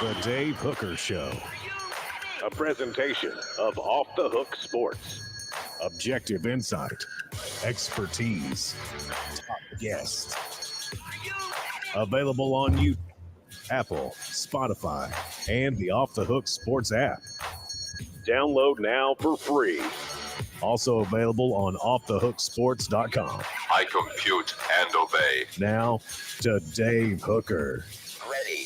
The Dave Hooker Show. A presentation of Off the Hook Sports. Objective insight, expertise, top guests. Available on YouTube, Apple, Spotify, and the Off the Hook Sports app. Download now for free. Also available on offthehooksports.com. I compute and obey. Now to Dave Hooker. Ready.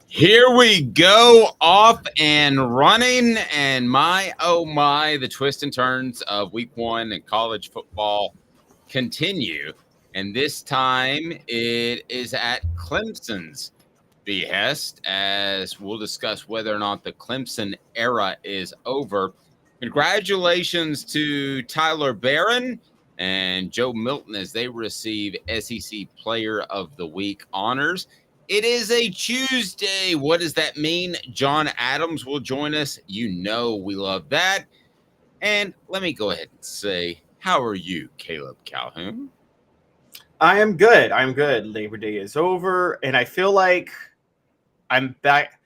Here we go, off and running, and my, oh my, the twists and turns of week one in college football continue, and this time it is at Clemson's behest, as we'll discuss whether or not the Clemson era is over. Congratulations to Tyler Barron and Joe Milton as they receive SEC Player of the Week honors. It is a Tuesday. What does that mean? John Adams will join us. You know we love that. And let me go ahead and say, how are you, Caleb Calhoun? I am good. I'm good. Labor Day is over, and I feel like I'm back.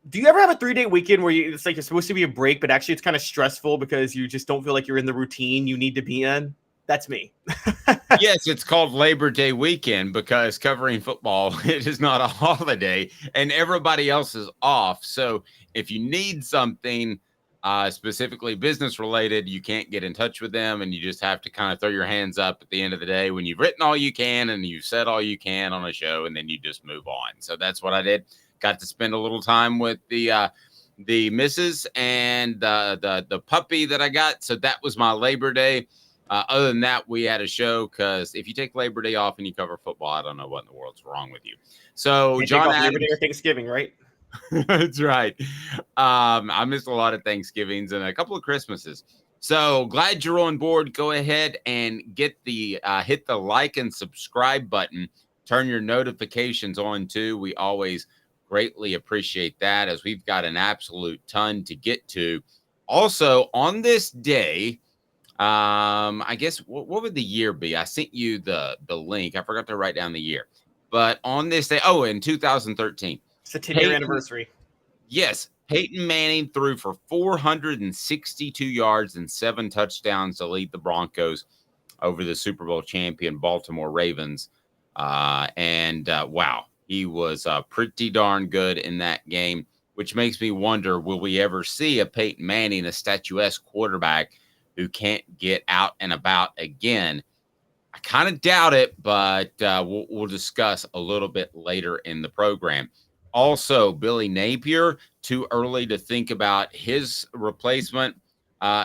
Do you ever have a 3-day weekend where it's like you're supposed to be a break, but actually it's kind of stressful because you just don't feel like you're in the routine you need to be in? That's me. Yes, it's called Labor Day weekend because covering football, it is not a holiday and everybody else is off. So if you need something specifically business related, you can't get in touch with them and you just have to kind of throw your hands up at the end of the day when you've written all you can and you've said all you can on a show, and then you just move on. So that's what I did. Got to spend a little time with the missus and the puppy that I got. So that was my Labor Day. Other than that, we had a show because if you take Labor Day off and you cover football, I don't know what in the world's wrong with you. So, John Adams, Labor Day or Thanksgiving, right? That's right. I missed a lot of Thanksgivings and a couple of Christmases. So glad you're on board. Go ahead and get the hit the like and subscribe button. Turn your notifications on too. We always greatly appreciate that as we've got an absolute ton to get to. Also, on this day, I guess what would the year be? I sent you the link. I forgot to write down the year. But on this day, in 2013. It's the 10-year anniversary. Yes. Peyton Manning threw for 462 yards and 7 touchdowns to lead the Broncos over the Super Bowl champion Baltimore Ravens. Wow, he was pretty darn good in that game, which makes me wonder, will we ever see a Peyton Manning, a statuesque quarterback who can't get out and about again? I kind of doubt it, but we'll discuss a little bit later in the program. Also, Billy Napier, too early to think about his replacement.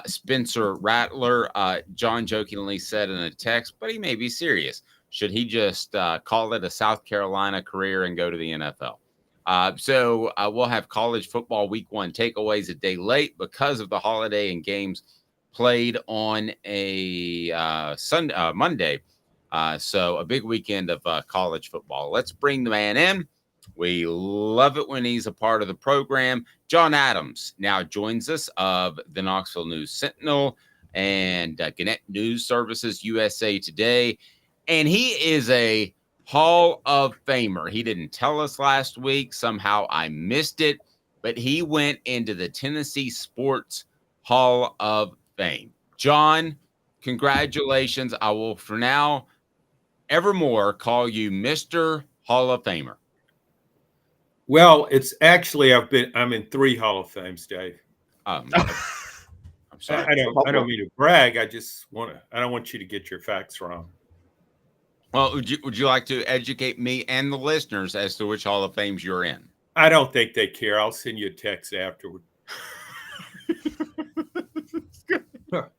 Spencer Rattler, John jokingly said in a text, but he may be serious. Should he just call it a South Carolina career and go to the NFL? So we'll have college football week one takeaways a day late because of the holiday and games played on a Monday. So a big weekend of college football. Let's bring the man in. We love it when he's a part of the program. John Adams now joins us of the Knoxville News Sentinel and Gannett News Services USA Today. And he is a Hall of Famer. He didn't tell us last week. Somehow I missed it. But he went into the Tennessee Sports Hall of Fame. John, congratulations. I will, for now, evermore call you Mr. Hall of Famer. Well, it's actually I'm in 3 Hall of Fames, Dave. I'm sorry. I don't mean to brag. I don't want you to get your facts wrong. Well, would you like to educate me and the listeners as to which Hall of Fames you're in? I don't think they care. I'll send you a text afterward.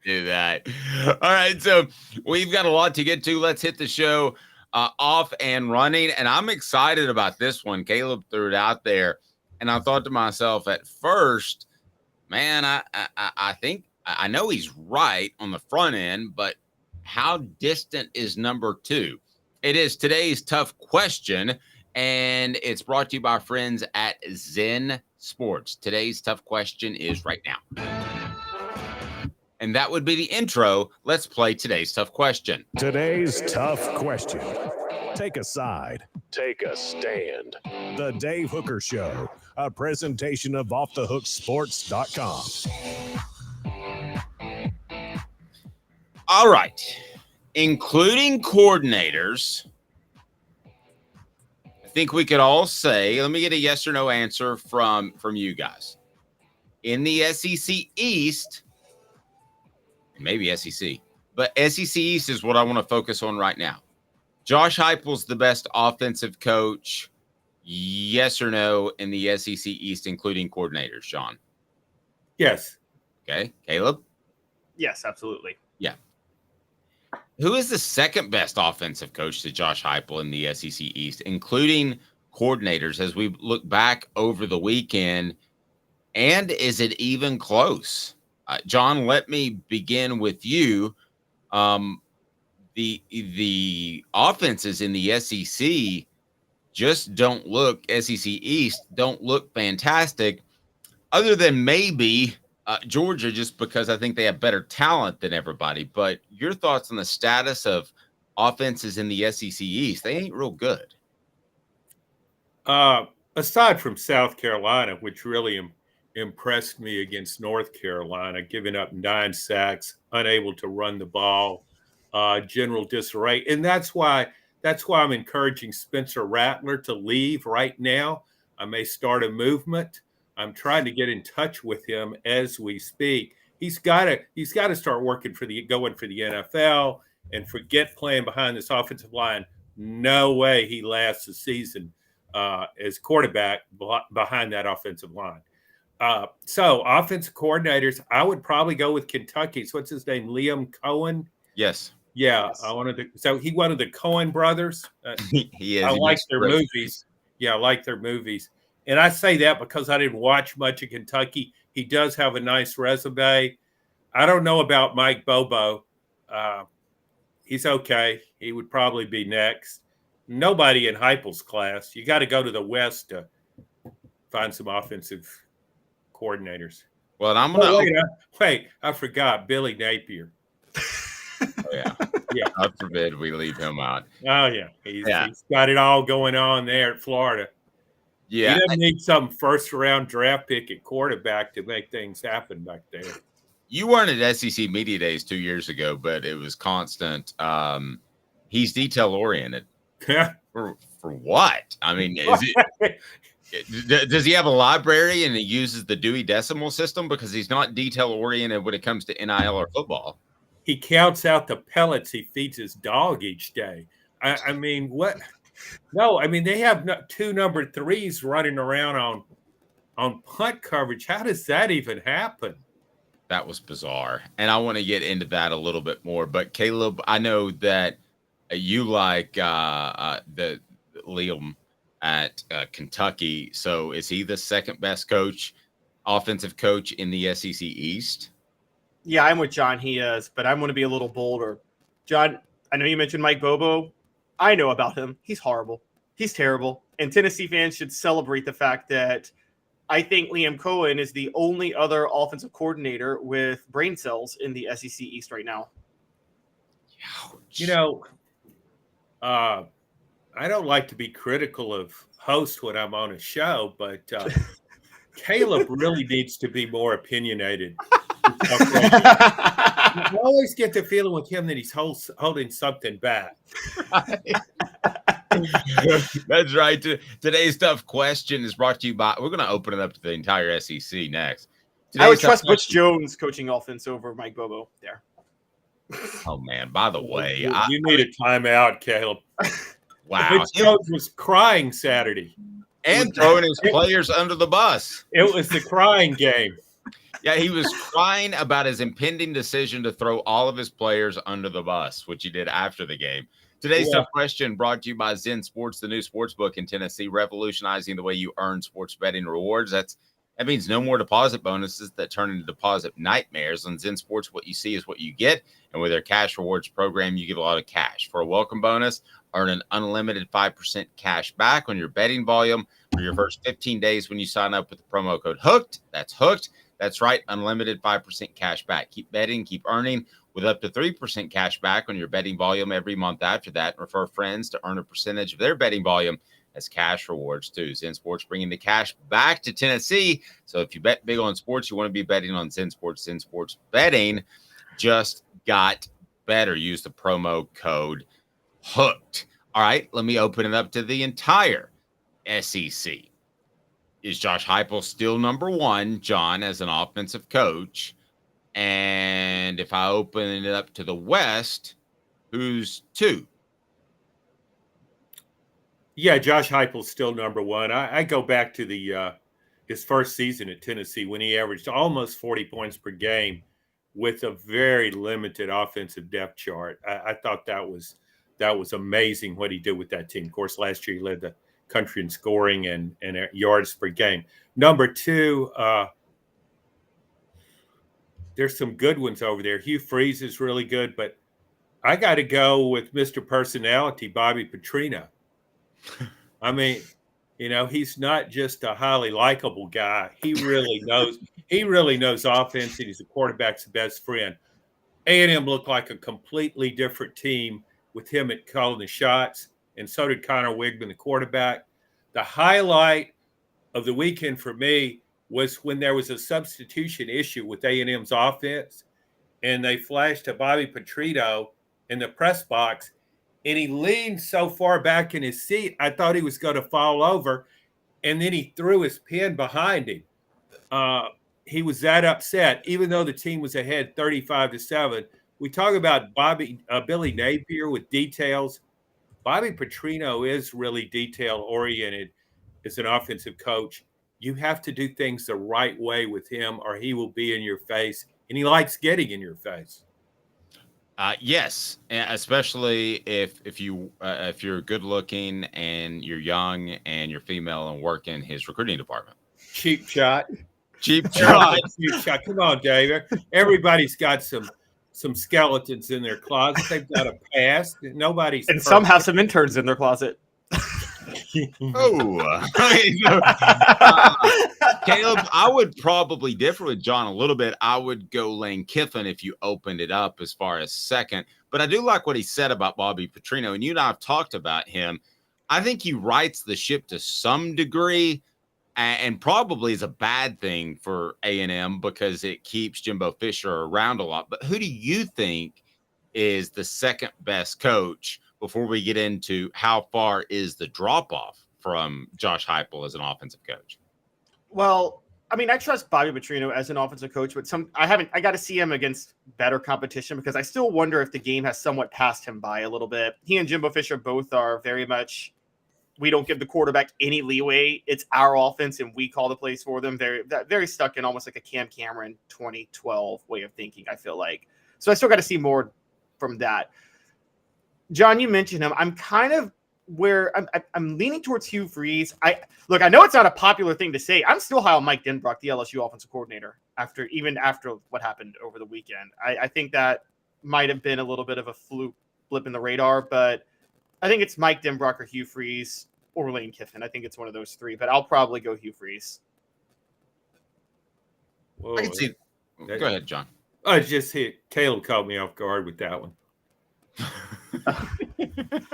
Do that. All right. So we've got a lot to get to. Let's hit the show off and running. And I'm excited about this one. Caleb threw it out there. And I thought to myself at first, man, I think I know he's right on the front end, but how distant is number 2? It is today's tough question. And it's brought to you by our friends at Zen Sports. Today's tough question is right now. And that would be the intro. Let's play today's tough question. Today's tough question. Take a side. Take a stand. The Dave Hooker Show, a presentation of offthehooksports.com. All right. Including coordinators, I think we could all say, let me get a yes or no answer from you guys. In the SEC East, maybe SEC, but SEC East is what I want to focus on right now. Josh Heupel's the best offensive coach, yes or no, in the SEC East, including coordinators, Sean? Yes. Okay. Caleb? Yes, absolutely. Yeah. Who is the second best offensive coach to Josh Heupel in the SEC East, including coordinators, as we look back over the weekend? And is it even close? John, let me begin with you. The offenses in the SEC just don't look, SEC East don't look fantastic, other than maybe Georgia, just because I think they have better talent than everybody. But your thoughts on the status of offenses in the SEC East? They ain't real good. Aside from South Carolina, which really impressed me against North Carolina, giving up 9 sacks, unable to run the ball, general disarray. And that's why I'm encouraging Spencer Rattler to leave right now. I may start a movement. I'm trying to get in touch with him as we speak. He's got to start going for the NFL and forget playing behind this offensive line. No way he lasts the season as quarterback behind that offensive line. So offensive coordinators, I would probably go with Kentucky's. What's his name? Liam Cohen. Yes. Yeah. Yes. He one of the Cohen brothers. He is. I like their movies. Yeah. I like their movies. And I say that because I didn't watch much of Kentucky. He does have a nice resume. I don't know about Mike Bobo. He's okay. He would probably be next. Nobody in Heupel's class. You got to go to the West to find some offensive coordinators. Well, and I'm going to wait. I forgot Billy Napier. Oh, yeah. Yeah. God forbid we leave him out. Oh, yeah. He's got it all going on there at Florida. Yeah. He doesn't need some first-round draft pick at quarterback to make things happen back there. You weren't at SEC Media Days 2 years ago, but it was constant. He's detail-oriented. For what? I mean, does he have a library and he uses the Dewey Decimal System? Because he's not detail-oriented when it comes to NIL or football. He counts out the pellets he feeds his dog each day. I mean, what? No, I mean, they have 2 number 3s running around on punt coverage. How does that even happen? That was bizarre. And I want to get into that a little bit more. But Caleb, I know that you like the Liam at Kentucky. So is he the second best offensive coach in the SEC East? Yeah, I'm with John. He is, but I'm going to be a little bolder. John, I know you mentioned Mike Bobo. I know about him. He's horrible. He's terrible. And Tennessee fans should celebrate the fact that I think Liam Cohen is the only other offensive coordinator with brain cells in the SEC East right now. You know, I don't like to be critical of host when I'm on a show, but Caleb really needs to be more opinionated. I always get the feeling with him that he's holding something back. That's right. Today's tough question is brought to you by. We're going to open it up to the entire SEC next. I would trust Butch Jones coaching offense over Mike Bobo there. Oh man! By the way, you need a timeout, Caleb. Wow, Butch Jones was crying Saturday and throwing his players under the bus. It was the crying game. Yeah, he was crying about his impending decision to throw all of his players under the bus, which he did after the game. Today's tough question brought to you by Zen Sports, the new sports book in Tennessee, revolutionizing the way you earn sports betting rewards. That means no more deposit bonuses that turn into deposit nightmares. On Zen Sports, what you see is what you get. And with their cash rewards program, you get a lot of cash. For a welcome bonus, earn an unlimited 5% cash back on your betting volume for your first 15 days when you sign up with the promo code HOOKED. That's HOOKED. That's right, unlimited 5% cash back. Keep betting, keep earning with up to 3% cash back on your betting volume every month after that. Refer friends to earn a percentage of their betting volume as cash rewards too. Zen Sports bringing the cash back to Tennessee. So if you bet big on sports, you want to be betting on Zen Sports. Zen Sports betting just got better. Use the promo code HOOKED. All right, let me open it up to the entire SEC. Is Josh Heupel still number one, John, as an offensive coach? And if I open it up to the West, who's two? Yeah, Josh Heupel's still number one. I go back to the his first season at Tennessee when he averaged almost 40 points per game with a very limited offensive depth chart. I thought that was amazing what he did with that team. Of course, last year he led the country in scoring and yards per game. Number two, there's some good ones over there. Hugh Freeze is really good, but I got to go with Mr. Personality, Bobby Petrino. I mean, he's not just a highly likable guy. He really knows offense, and he's the quarterback's best friend. A&M looked like a completely different team with him at calling the shots, and so did Connor Wigman, the quarterback. The highlight of the weekend for me was when there was a substitution issue with A&M's offense, and they flashed to Bobby Petrino in the press box, and he leaned so far back in his seat, I thought he was going to fall over, and then he threw his pen behind him. He was that upset, even though the team was ahead 35-7. We talk about Billy Napier with details. Bobby Petrino is really detail-oriented as an offensive coach. You have to do things the right way with him, or he will be in your face, and he likes getting in your face. Yes, especially if you're good looking and you're young and you're female and work in his recruiting department. Cheap shot. Cheap shot. Cheap shot. Come on, Dave. Everybody's got some skeletons in their closet. They've got a past. Nobody's and perfect. Some have some interns in their closet. Caleb, I would probably differ with John a little bit. I would go Lane Kiffin if you opened it up as far as second. But I do like what he said about Bobby Petrino, and you and I have talked about him. I think he rights the ship to some degree, and probably is a bad thing for A&M because it keeps Jimbo Fisher around a lot. But who do you think is the second best coach before we get into how far is the drop-off from Josh Heupel as an offensive coach? Well, I mean, I trust Bobby Petrino as an offensive coach, but I got to see him against better competition because I still wonder if the game has somewhat passed him by a little bit. He and Jimbo Fisher both are very much, we don't give the quarterback any leeway. It's our offense and we call the plays for them. Very stuck in almost like a Cam Cameron 2012 way of thinking, I feel like. So I still got to see more from that. John, you mentioned him. I'm kind of where I'm leaning towards Hugh Freeze. I know it's not a popular thing to say. I'm still high on Mike Denbrock, the LSU offensive coordinator, after what happened over the weekend. I think that might have been a little bit of a fluke blip in the radar, but I think it's Mike Denbrock or Hugh Freeze or Lane Kiffin. I think it's one of those three, but I'll probably go Hugh Freeze. Whoa. I can see. Go ahead, John. I just hit Caleb caught me off guard with that one.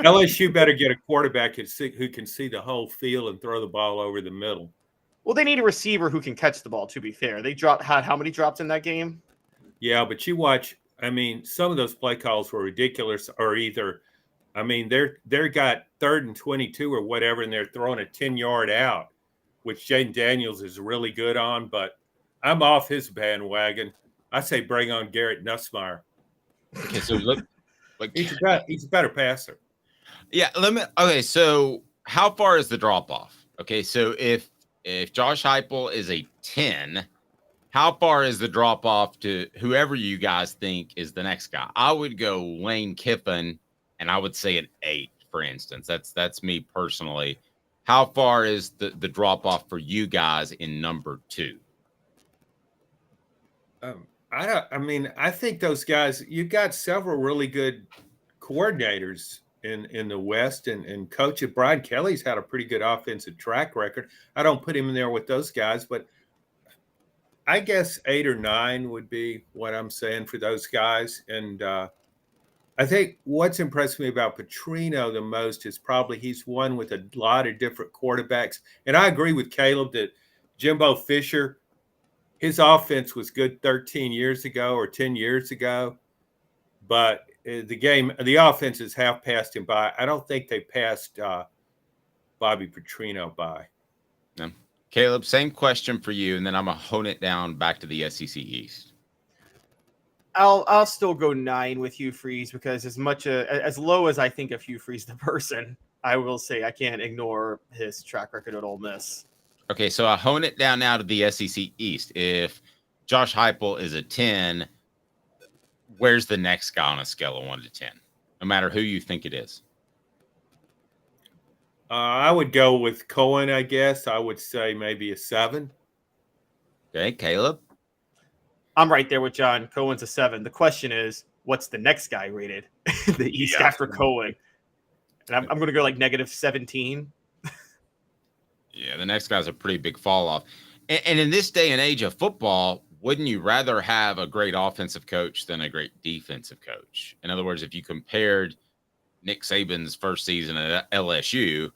LSU better get a quarterback who can see the whole field and throw the ball over the middle. Well, they need a receiver who can catch the ball, to be fair. They had how many drops in that game? Yeah, but you watch, I mean, some of those play calls were ridiculous, or either, I mean, they're got 3rd and 22 or whatever, and they're throwing a 10-yard out, which Jaden Daniels is really good on, but I'm off his bandwagon. I say bring on Garrett Nussmeier. Okay, so look. He's a better passer. Yeah, okay, so how far is the drop off? Okay, so if Josh Heupel is a 10, how far is the drop off to whoever you guys think is the next guy? I would go Lane Kiffin, and I would say an 8, for instance. That's me personally. How far is the drop off for you guys in number 2? I think those guys, you've got several really good coordinators in the West, and Coach Brian Kelly's had a pretty good offensive track record. I don't put him in there with those guys, but I guess 8 or 9 would be what I'm saying for those guys. And I think what's impressed me about Petrino the most is probably he's won with a lot of different quarterbacks. And I agree with Caleb that Jimbo Fisher, his offense was good 13 years ago or 10 years ago, but the offenses have passed him by. I don't think they passed Bobby Petrino by. No. Caleb, same question for you, and then I'm going to hone it down back to the SEC East. I'll still go 9 with Hugh Freeze, because as low as I think of Hugh Freeze the person, I will say I can't ignore his track record at Ole Miss. Okay, so I hone it down now to the SEC East. If Josh Heupel is a 10, where's the next guy on a scale of 1 to 10? No matter who you think it is. I would go with Cohen, I guess. I would say maybe a 7. Okay, Caleb? I'm right there with John. Cohen's a 7. The question is, what's the next guy rated in the East after Cohen? And I'm going to go like -17. Yeah, the next guy's a pretty big fall off. And in this day and age of football, wouldn't you rather have a great offensive coach than a great defensive coach? In other words, if you compared Nick Saban's first season at LSU,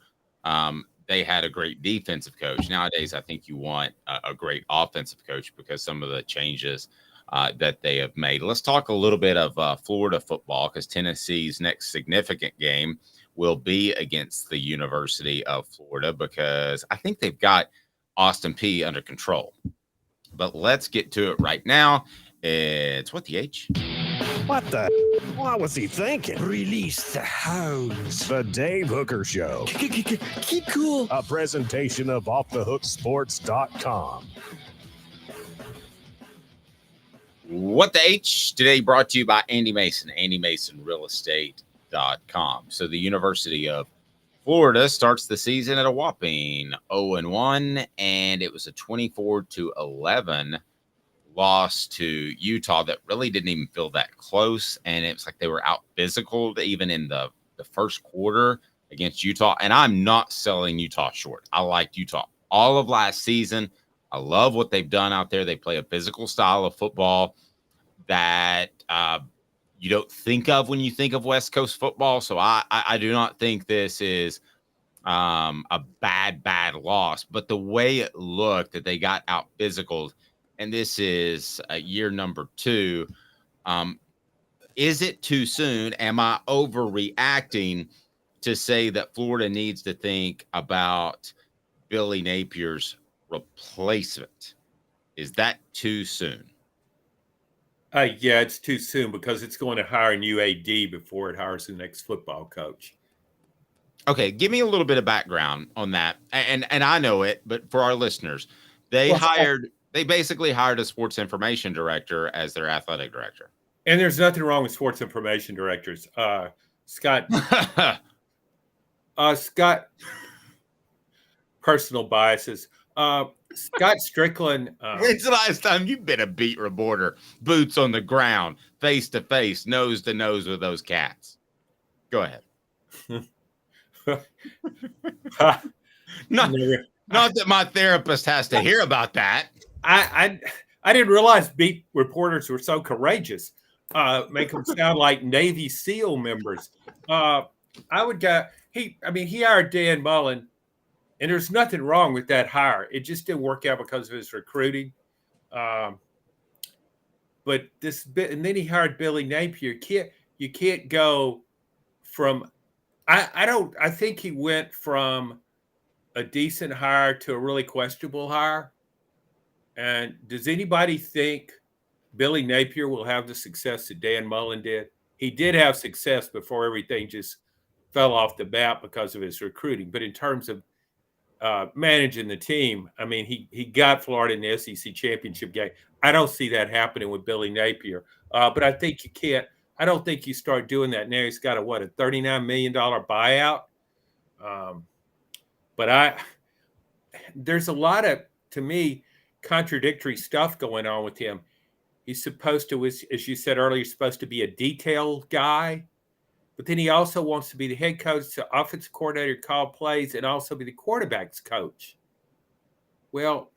they had a great defensive coach. Nowadays, I think you want a great offensive coach because some of the changes that they have made. Let's talk a little bit of Florida football, because Tennessee's next significant game will be against the University of Florida, because I think they've got Austin Peay under control. But let's get to it right now. It's what the H? What the? What was he thinking? Release the hounds. The Dave Hooker Show. Keep cool. A presentation of offthehooksports.com. What the H? Today brought to you by Andy Mason, andymasonrealestate.com. So the University of Florida starts the season at a whopping 0-1, and it was a 24-11 loss to Utah that really didn't even feel that close. And it was like they were out physical even in the first quarter against Utah. And I'm not selling Utah short. I liked Utah all of last season. I love what they've done out there. They play a physical style of football that you don't think of when you think of West Coast football. So I do not think this is a bad loss. But the way it looked, that they got out physical, and this is year number 2. Is it too soon? Am I overreacting to say that Florida needs to think about Billy Napier's replacement? Is that too soon? Yeah, it's too soon, because it's going to hire a new AD before it hires the next football coach. Okay, give me a little bit of background on that. And I know it, but for our listeners, they basically hired a sports information director as their athletic director. And there's nothing wrong with sports information directors. Scott, personal biases. Scott Strickland. When's the last time you've been a beat reporter? Boots on the ground, face to face, nose to nose with those cats. Go ahead. Not that my therapist has to hear about that. I didn't realize beat reporters were so courageous. Make them sound like Navy SEAL members. I would go. He hired Dan Mullen, and there's nothing wrong with that hire. It just didn't work out because of his recruiting. But and then he hired Billy Napier. You can't go from. I think he went from a decent hire to a really questionable hire. And does anybody think Billy Napier will have the success that Dan Mullen did? He did have success before everything just fell off the bat because of his recruiting. But in terms of managing the team, he got Florida in the SEC championship game. I don't see that happening with Billy Napier. But I think you can't. I don't think you start doing that now. He's got a $39 million buyout. But there's a lot of, to me, contradictory stuff going on with him. He's supposed to, as you said earlier, he's supposed to be a detail guy, but then he also wants to be the head coach, the offensive coordinator, call plays, and also be the quarterback's coach. Well,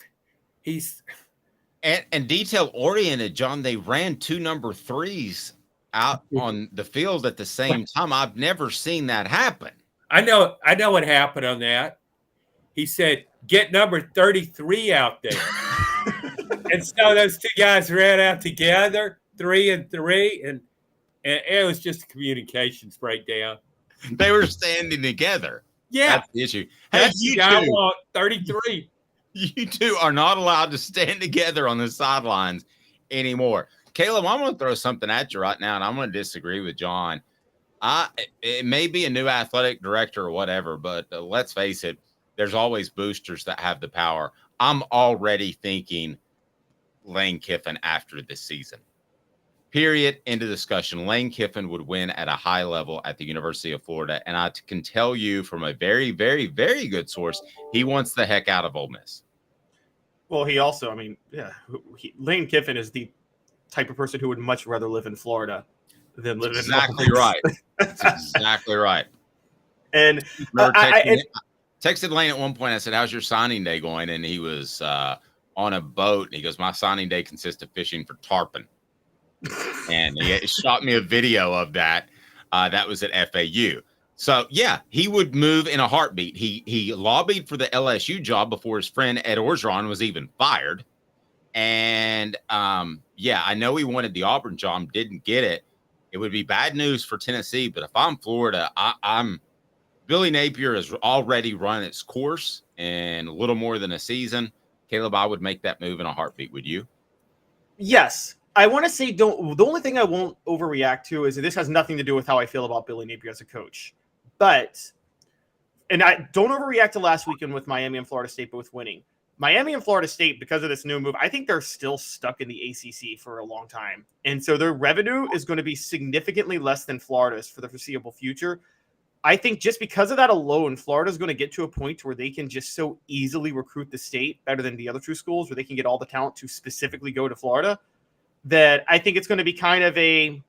And detail oriented, John. They ran 2 number 3s out on the field at the same time. I've never seen that happen. I know what happened on that. He said, "Get number 33 out there." And so those two guys ran out together, 3 and 3, and it was just a communications breakdown. They were standing together. Yeah, that's the issue. Hey, that's you the guy I two, want, 33. you two are not allowed to stand together on the sidelines anymore. Caleb, I'm going to throw something at you right now, and I'm going to disagree with John. It may be a new athletic director or whatever, but let's face it, there's always boosters that have the power. I'm already thinking Lane Kiffin after this season. Period. End of discussion. Lane Kiffin would win at a high level at the University of Florida. And I can tell you from a very, very, very good source, he wants the heck out of Ole Miss. Well, he also, Lane Kiffin is the type of person who would much rather live in Florida than live in exactly right. That's exactly right. And I texted Lane at one point. I said, "How's your signing day going?" And he was on a boat. And he goes, "My signing day consists of fishing for tarpon." And he shot me a video of that. That was at FAU. So yeah, he would move in a heartbeat. He lobbied for the LSU job before his friend Ed Orgeron was even fired. And yeah, I know he wanted the Auburn job, didn't get it. It would be bad news for Tennessee. But if I'm Florida, I'm Billy Napier has already run its course in a little more than a season. Caleb, I would make that move in a heartbeat. Would you? Yes. I want to say the only thing I won't overreact to is that this has nothing to do with how I feel about Billy Napier as a coach. And I don't overreact to last weekend with Miami and Florida State, but with winning. Miami and Florida State, because of this new move, I think they're still stuck in the ACC for a long time. And so their revenue is going to be significantly less than Florida's for the foreseeable future. I think just because of that alone, Florida is going to get to a point where they can just so easily recruit the state better than the other two schools, where they can get all the talent to specifically go to Florida, that I think it's going to be kind of a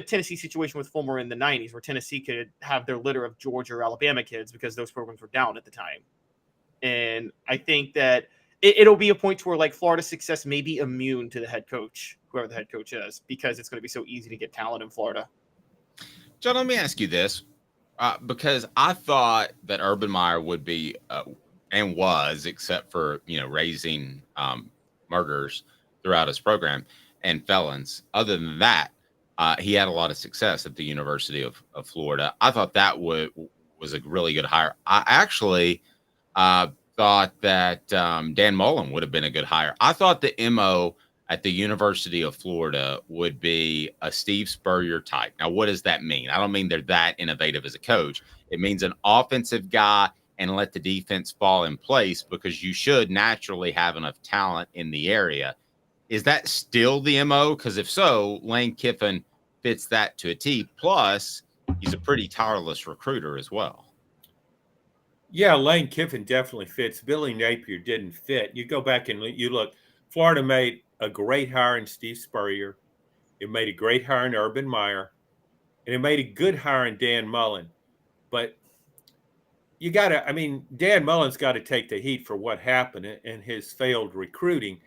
Tennessee situation with Fulmer in the 90s, where Tennessee could have their litter of Georgia or Alabama kids because those programs were down at the time. And I think that it'll be a point to where like Florida's success may be immune to the head coach, whoever the head coach is, because it's going to be so easy to get talent in Florida. John, let me ask you this, because I thought that Urban Meyer would be and was, except for raising murderers throughout his program and felons. Other than that, he had a lot of success at the University of Florida. I thought that was a really good hire. I actually thought that Dan Mullen would have been a good hire. I thought the MO at the University of Florida would be a Steve Spurrier type. Now, what does that mean? I don't mean they're that innovative as a coach. It means an offensive guy and let the defense fall in place, because you should naturally have enough talent in the area. Is that still the MO? Because if so, Lane Kiffin fits that to a T. Plus, he's a pretty tireless recruiter as well. Yeah, Lane Kiffin definitely fits. Billy Napier didn't fit. You go back and you look, Florida made a great hire in Steve Spurrier. It made a great hire in Urban Meyer. And it made a good hire in Dan Mullen. But Dan Mullen's got to take the heat for what happened and his failed recruiting.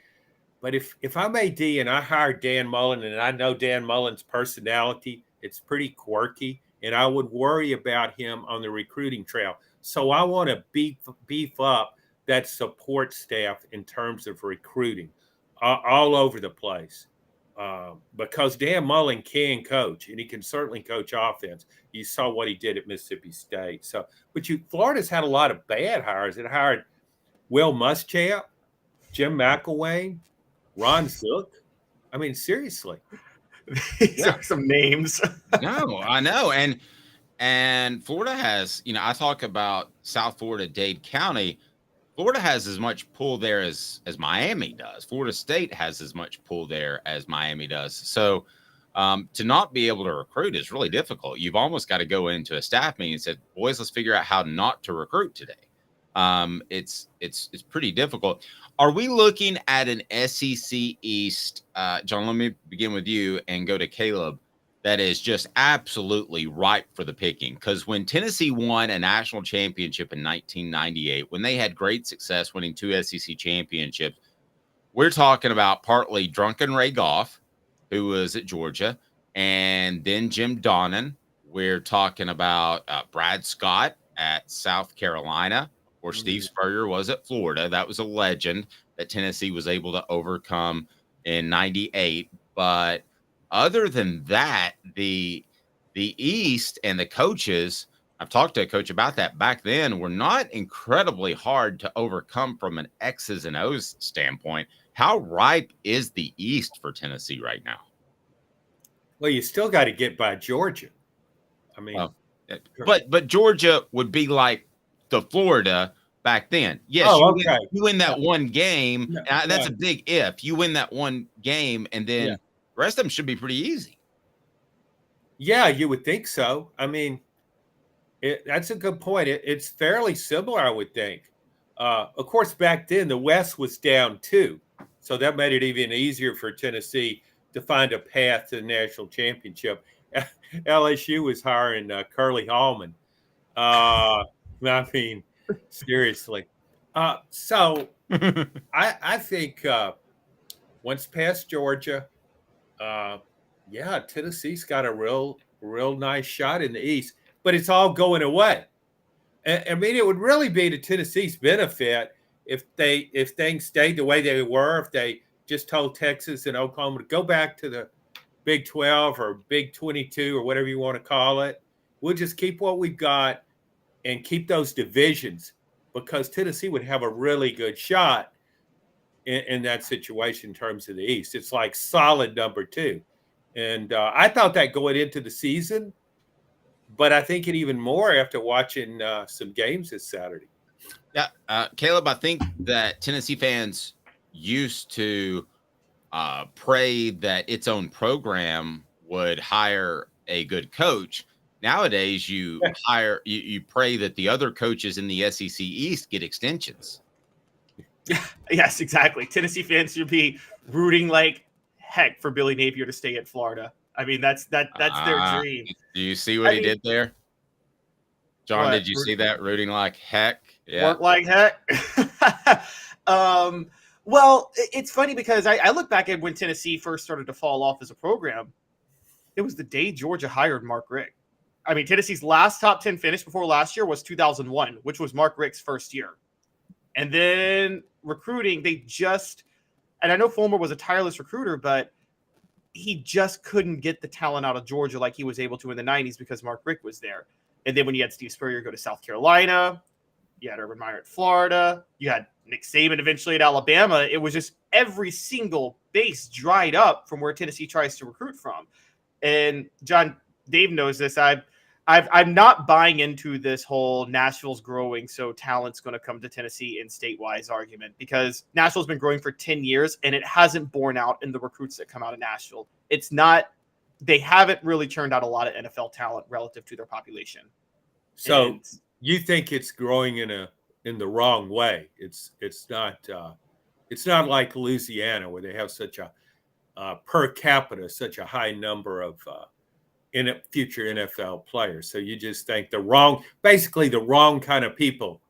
But if I'm AD and I hire Dan Mullen and I know Dan Mullen's personality, it's pretty quirky, and I would worry about him on the recruiting trail. So I want to beef up that support staff in terms of recruiting all over the place, because Dan Mullen can coach, and he can certainly coach offense. You saw what he did at Mississippi State. Florida's had a lot of bad hires. It hired Will Muschamp, Jim McElwain, Ron Zook. I mean, seriously. These are some names. No, I know. And Florida has, I talk about South Florida, Dade County. Florida has as much pull there as Miami does. Florida State has as much pull there as Miami does. So to not be able to recruit is really difficult. You've almost got to go into a staff meeting and say, boys, let's figure out how not to recruit today. It's pretty difficult. Are we looking at an SEC East, John, let me begin with you and go to Caleb, that is just absolutely ripe for the picking. Because when Tennessee won a national championship in 1998, when they had great success winning 2 SEC championships, we're talking about partly drunken Ray Goff, who was at Georgia, and then Jim Donnan. We're talking about Brad Scott at South Carolina, or Steve Spurrier was at Florida. That was a legend that Tennessee was able to overcome in 98. But other than that, the East and the coaches, I've talked to a coach about that back then, were not incredibly hard to overcome from an X's and O's standpoint. How ripe is the East for Tennessee right now? Well, you still got to get by Georgia. I mean, but Georgia would be like the Florida back then. Yes, you win that one game. That's a big if. You win that one game, and then the rest of them should be pretty easy. Yeah, you would think so. I mean, that's a good point. It's fairly similar, I would think. Of course, back then, the West was down too. So that made it even easier for Tennessee to find a path to the national championship. LSU was hiring Curly Hallman. I mean, seriously. So I think once past Georgia, Tennessee's got a real nice shot in the East, but it's all going away. I mean, it would really be to Tennessee's benefit if things stayed the way they were, if they just told Texas and Oklahoma to go back to the Big 12 or Big 22 or whatever you want to call it. We'll just keep what we've got and keep those divisions, because Tennessee would have a really good shot in that situation in terms of the East. It's like solid number 2. And I thought that going into the season, but I think it even more after watching some games this Saturday. Yeah, Caleb, I think that Tennessee fans used to pray that its own program would hire a good coach. Nowadays, you pray that the other coaches in the SEC East get extensions. Yes, exactly. Tennessee fans should be rooting like heck for Billy Napier to stay at Florida. I mean, that's their dream. Do you see what he did there? John, did you see that? Rooting like heck? Yeah. Work like heck. Well, it's funny because I look back at when Tennessee first started to fall off as a program. It was the day Georgia hired Mark Richt. I mean, Tennessee's last top 10 finish before last year was 2001, which was Mark Richt's first year. And then recruiting, and I know Fulmer was a tireless recruiter, but he just couldn't get the talent out of Georgia like he was able to in the 90s because Mark Richt was there. And then when you had Steve Spurrier go to South Carolina, you had Urban Meyer at Florida, you had Nick Saban eventually at Alabama. It was just every single base dried up from where Tennessee tries to recruit from. And John, Dave knows this. I'm not buying into this whole Nashville's growing, so talent's going to come to Tennessee in state-wise argument, because Nashville's been growing for 10 years and it hasn't borne out in the recruits that come out of Nashville. They haven't really turned out a lot of NFL talent relative to their population. So you think it's growing in the wrong way? It's not like Louisiana, where they have such a per capita, such a high number of future NFL players. So you just think the wrong kind of people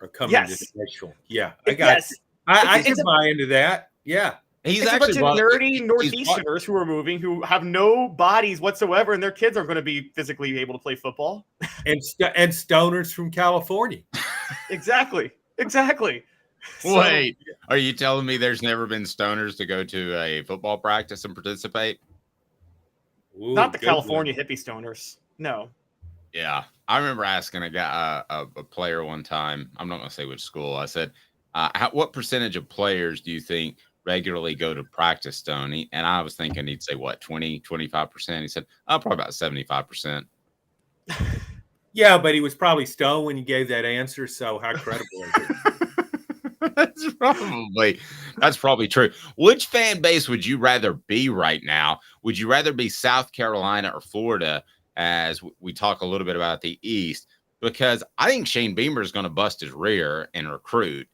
are coming to Nashville. Yeah, I can buy into that. Yeah. It's actually a bunch of nerdy Northeasterners who are moving, who have no bodies whatsoever, and their kids aren't going to be physically able to play football. and stoners from California. Exactly. Wait, are you telling me there's never been stoners to go to a football practice and participate? Ooh, not the California hippie stoners. No. Yeah, I remember asking a guy, a player one time. I'm not going to say which school. I said, "What percentage of players do you think regularly go to practice, Stoney?" And I was thinking he'd say, what, 20, 25%? He said, probably about 75%. Yeah, but he was probably stoned when he gave that answer. So how credible is it? That's probably true. Which fan base would you rather be right now? Would you rather be South Carolina or Florida, as we talk a little bit about the East? Because I think Shane Beamer is going to bust his rear and recruit.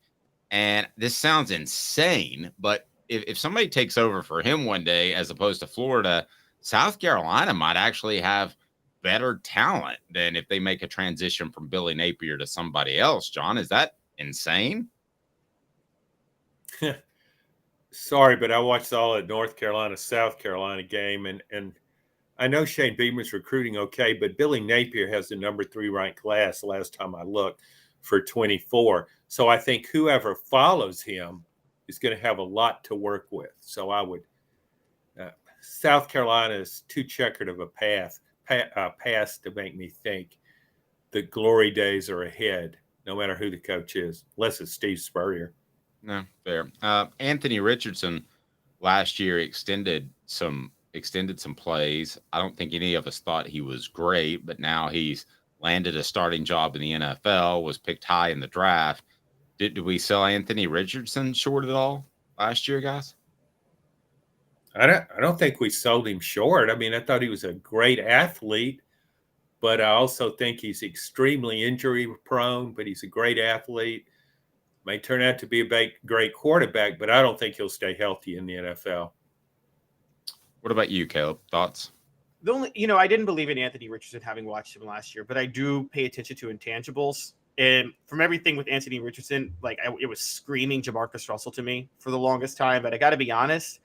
And this sounds insane, but if somebody takes over for him one day, as opposed to Florida, South Carolina might actually have better talent than if they make a transition from Billy Napier to somebody else. John, is that insane? Sorry, but I watched all of North Carolina, South Carolina game, and I know Shane Beamer's recruiting okay, but Billy Napier has the number 3 ranked class last time I looked for 24. So I think whoever follows him is going to have a lot to work with. So I would South Carolina is too checkered of a path to make me think the glory days are ahead, no matter who the coach is, unless it's Steve Spurrier. No, fair. Anthony Richardson last year extended some plays. I don't think any of us thought he was great, but now he's landed a starting job in the NFL, was picked high in the draft. Did we sell Anthony Richardson short at all last year, guys? I don't think we sold him short. I mean, I thought he was a great athlete, but I also think he's extremely injury prone, but he's a great athlete. May turn out to be a great quarterback, but I don't think he'll stay healthy in the NFL. What about you, Caleb? Thoughts? The only, I didn't believe in Anthony Richardson having watched him last year, but I do pay attention to intangibles. And from everything with Anthony Richardson, it was screaming Jamarcus Russell to me for the longest time. But I got to be honest,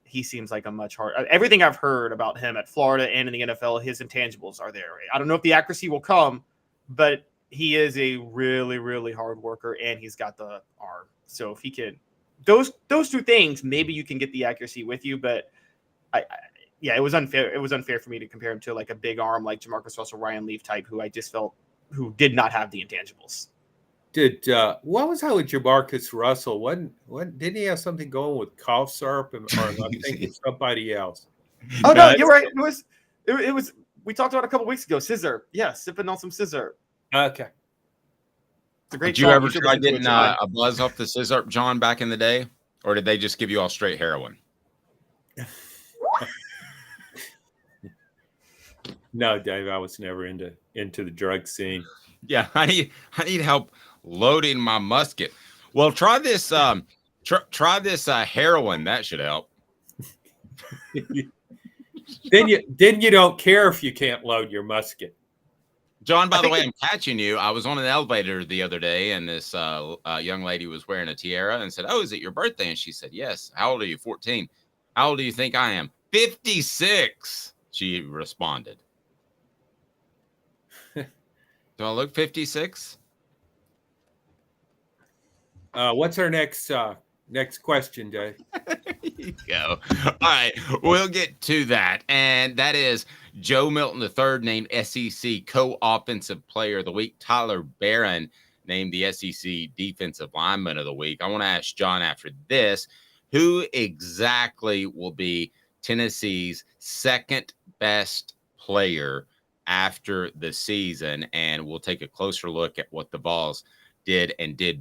he seems like a much harder. Everything I've heard about him at Florida and in the NFL, his intangibles are there. I don't know if the accuracy will come, but he is a really, really hard worker, and he's got the arm. So if he can, those 2 things, maybe you can get the accuracy with you. But it was unfair. It was unfair for me to compare him to like a big arm like Jamarcus Russell, Ryan Leaf type, who I just felt who did not have the intangibles. What was that with Jamarcus Russell? Didn't he have something going with cough syrup, or am I thinking somebody else? Oh no, you're right. It was. We talked about it a couple weeks ago. Scissor, yeah, sipping on some scissor. Okay. It's a great. Did you ever try getting a buzz off the scissor, John, back in the day, or did they just give you all straight heroin? No, Dave, I was never into the drug scene. Yeah, I need help loading my musket. Well, try this heroin. That should help. Then you don't care if you can't load your musket. John, by the way, I'm catching you. I was on an elevator the other day, and this young lady was wearing a tiara and said, "Oh, is it your birthday?" And she said, "Yes." "How old are you?" 14. "How old do you think I am?" 56. She responded. Do I look 56? What's our next question, Dave? There you go. All right, we'll get to that. And that is Joe Milton III named SEC Co-Offensive Player of the Week. Tyler Barron named the SEC Defensive Lineman of the Week. I want to ask John after this, who exactly will be Tennessee's second best player after the season? And we'll take a closer look at what the Vols did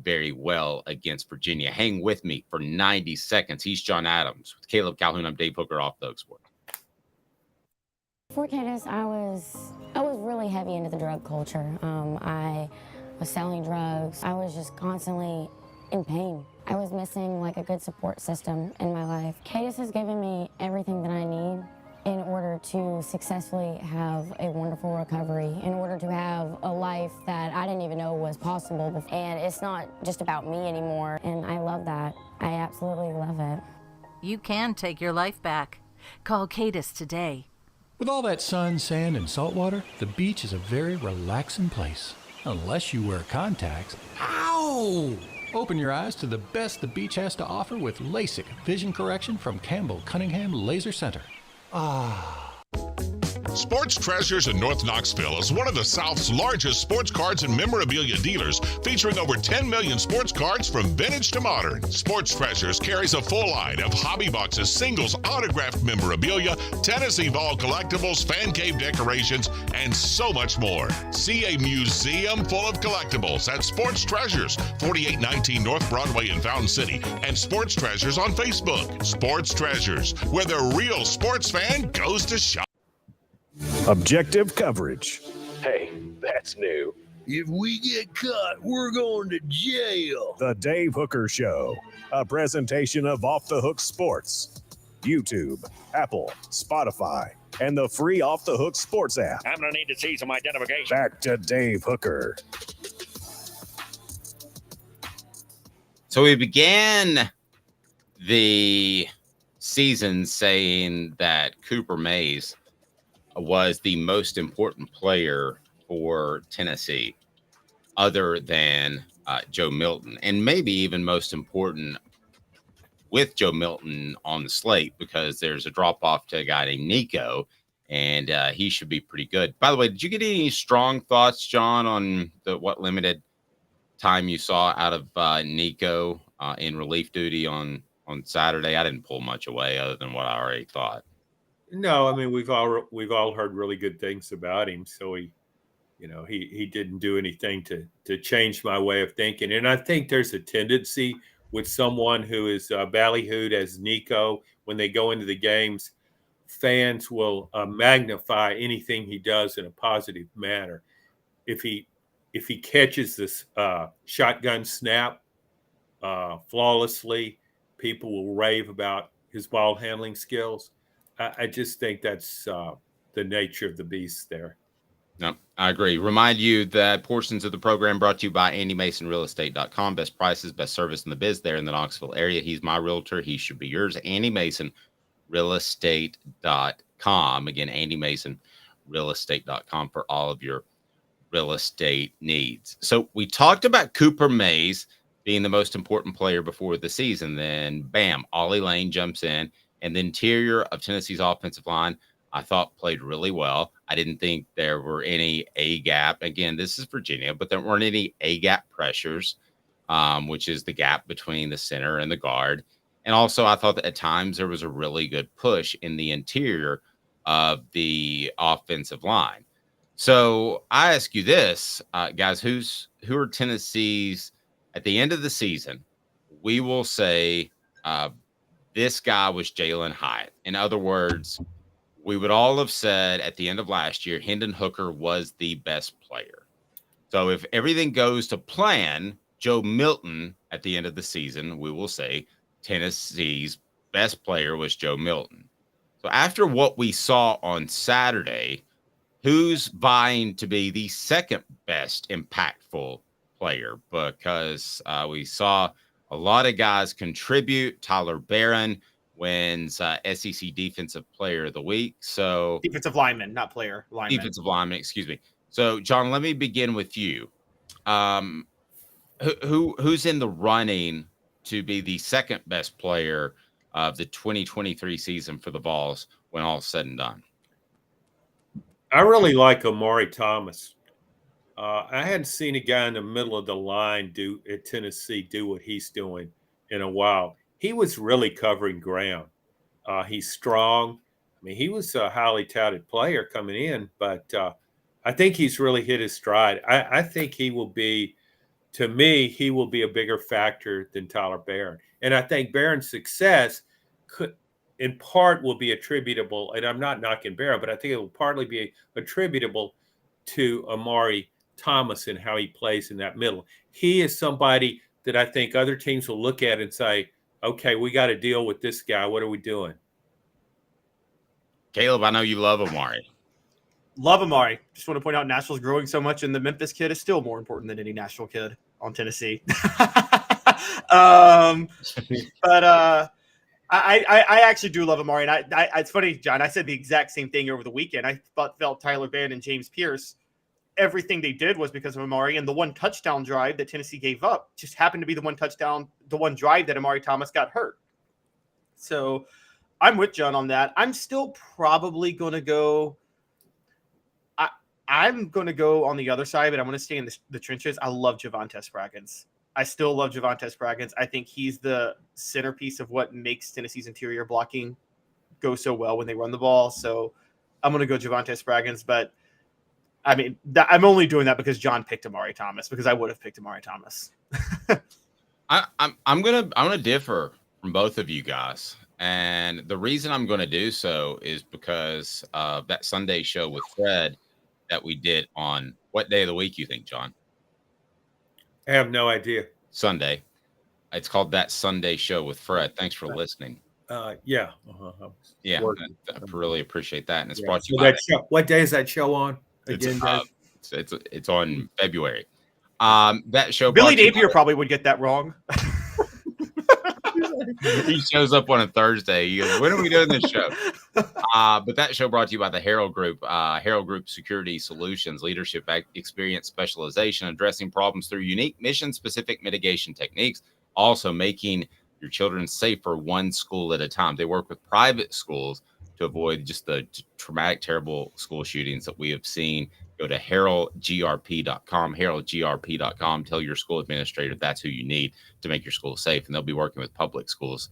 very well against Virginia. Hang with me for 90 seconds. He's John Adams with Caleb Calhoun. I'm Dave Hooker off the Oak Sport. Before Cadis, I was really heavy into the drug culture. I was selling drugs. I was just constantly in pain. I was missing like a good support system in my life. Cadis has given me everything that I need in order to successfully have a wonderful recovery, in order to have a life that I didn't even know was possible. And it's not just about me anymore, and I love that. I absolutely love it. You can take your life back. Call Cadis today. With all that sun, sand, and salt water, the beach is a very relaxing place. Unless you wear contacts. Ow! Open your eyes to the best the beach has to offer with LASIK vision correction from Campbell Cunningham Laser Center. Sports Treasures in North Knoxville is one of the South's largest sports cards and memorabilia dealers, featuring over 10 million sports cards from vintage to modern. Sports Treasures carries a full line of hobby boxes, singles, autographed memorabilia, Tennessee Vol collectibles, fan cave decorations, and so much more. See a museum full of collectibles at Sports Treasures, 4819 North Broadway in Fountain City, and Sports Treasures on Facebook. Sports Treasures, where the real sports fan goes to shop. Objective coverage. Hey, that's new. If we get caught, we're going to jail. The Dave Hooker Show, a presentation of Off the Hook Sports. YouTube, Apple, Spotify, and the free Off the Hook Sports app. I'm going to need to see some identification. Back to Dave Hooker. So we began the season saying that Cooper Mays was the most important player for Tennessee, other than Joe Milton, and maybe even most important with Joe Milton on the slate, because there's a drop off to a guy named Nico, and he should be pretty good. By the way, did you get any strong thoughts, John, on what limited time you saw out of Nico in relief duty on Saturday? I didn't pull much away other than what I already thought. No, I mean, we've all heard really good things about him. So he didn't do anything to change my way of thinking. And I think there's a tendency with someone who is ballyhooed as Nico, when they go into the games, fans will magnify anything he does in a positive manner. If he catches this shotgun snap flawlessly, people will rave about his ball handling skills. I just think that's the nature of the beast there. No, I agree. Remind you that portions of the program brought to you by AndyMasonRealEstate.com. Best prices, best service in the biz there in the Knoxville area. He's my realtor. He should be yours. AndyMasonRealEstate.com. Again, AndyMasonRealEstate.com for all of your real estate needs. So we talked about Cooper Mays being the most important player before the season. Then, bam, Ollie Lane jumps in. And the interior of Tennessee's offensive line, I thought, played really well. I didn't think there were any A-gap. Again, this is Virginia, but there weren't any A-gap pressures, which is the gap between the center and the guard. And also, I thought that at times there was a really good push in the interior of the offensive line. So I ask you this, guys, who are Tennessee's, at the end of the season, we will say this guy was Jalen Hyatt. In other words, we would all have said at the end of last year, Hendon Hooker was the best player. So if everything goes to plan, Joe Milton at the end of the season, we will say Tennessee's best player was Joe Milton. So after what we saw on Saturday, who's vying to be the second best impactful player? Because we saw a lot of guys contribute. Tyler Barron wins SEC Defensive Player of the Week. So defensive lineman, not player. Lineman. Defensive lineman, excuse me. So, John, let me begin with you. Who's in the running to be the second best player of the 2023 season for the Vols when all's said and done? I really like Amari Thomas. I hadn't seen a guy in the middle of the line at Tennessee do what he's doing in a while. He was really covering ground. He's strong. I mean, he was a highly touted player coming in, but I think he's really hit his stride. I think he will be a bigger factor than Tyler Barron. And I think Barron's success in part will be attributable, and I'm not knocking Barron, but I think it will partly be attributable to Amari Thomas and how he plays in that middle. He is somebody that I think other teams will look at and say, okay, we got to deal with this guy. What are we doing? Caleb, I know you love Amari. Love Amari. Just want to point out Nashville's growing so much, and the Memphis kid is still more important than any Nashville kid on Tennessee. But I actually do love Amari. And it's funny, John, I said the exact same thing over the weekend. I felt Tyler Barron and James Pierce, everything they did was because of Amari, and the one touchdown drive that Tennessee gave up just happened to be the one drive that Amari Thomas got hurt. So I'm with John on that. I'm still probably going to go. I'm going to go on the other side, but I'm going to stay in the trenches. I love Javonte Spraggins. I still love Javonte Spraggins. I think he's the centerpiece of what makes Tennessee's interior blocking go so well when they run the ball. So I'm going to go Javonte Spraggins, but I mean, I'm only doing that because John picked Amari Thomas, because I would have picked Amari Thomas. I'm gonna differ from both of you guys, and the reason I'm going to do so is because of that Sunday show with Fred that we did on what day of the week you think, John? I have no idea. Sunday. It's called That Sunday Show with Fred. Thanks for listening. Yeah. Yeah, I really appreciate that, and it's brought to you So by that show, what day is that show on again, Dave? it's on February. That show Billy brought to you Napier probably would get that wrong. he shows up on a Thursday. He goes, "When are we doing this show?" But that show brought to you by the Harold Group. Harold Group Security Solutions, leadership experience, specialization, addressing problems through unique mission-specific mitigation techniques. Also making your children safer one school at a time. They work with private schools to avoid just the traumatic, terrible school shootings that we have seen. Go to heraldgrp.com, heraldgrp.com. Tell your school administrator that's who you need to make your school safe, and they'll be working with public schools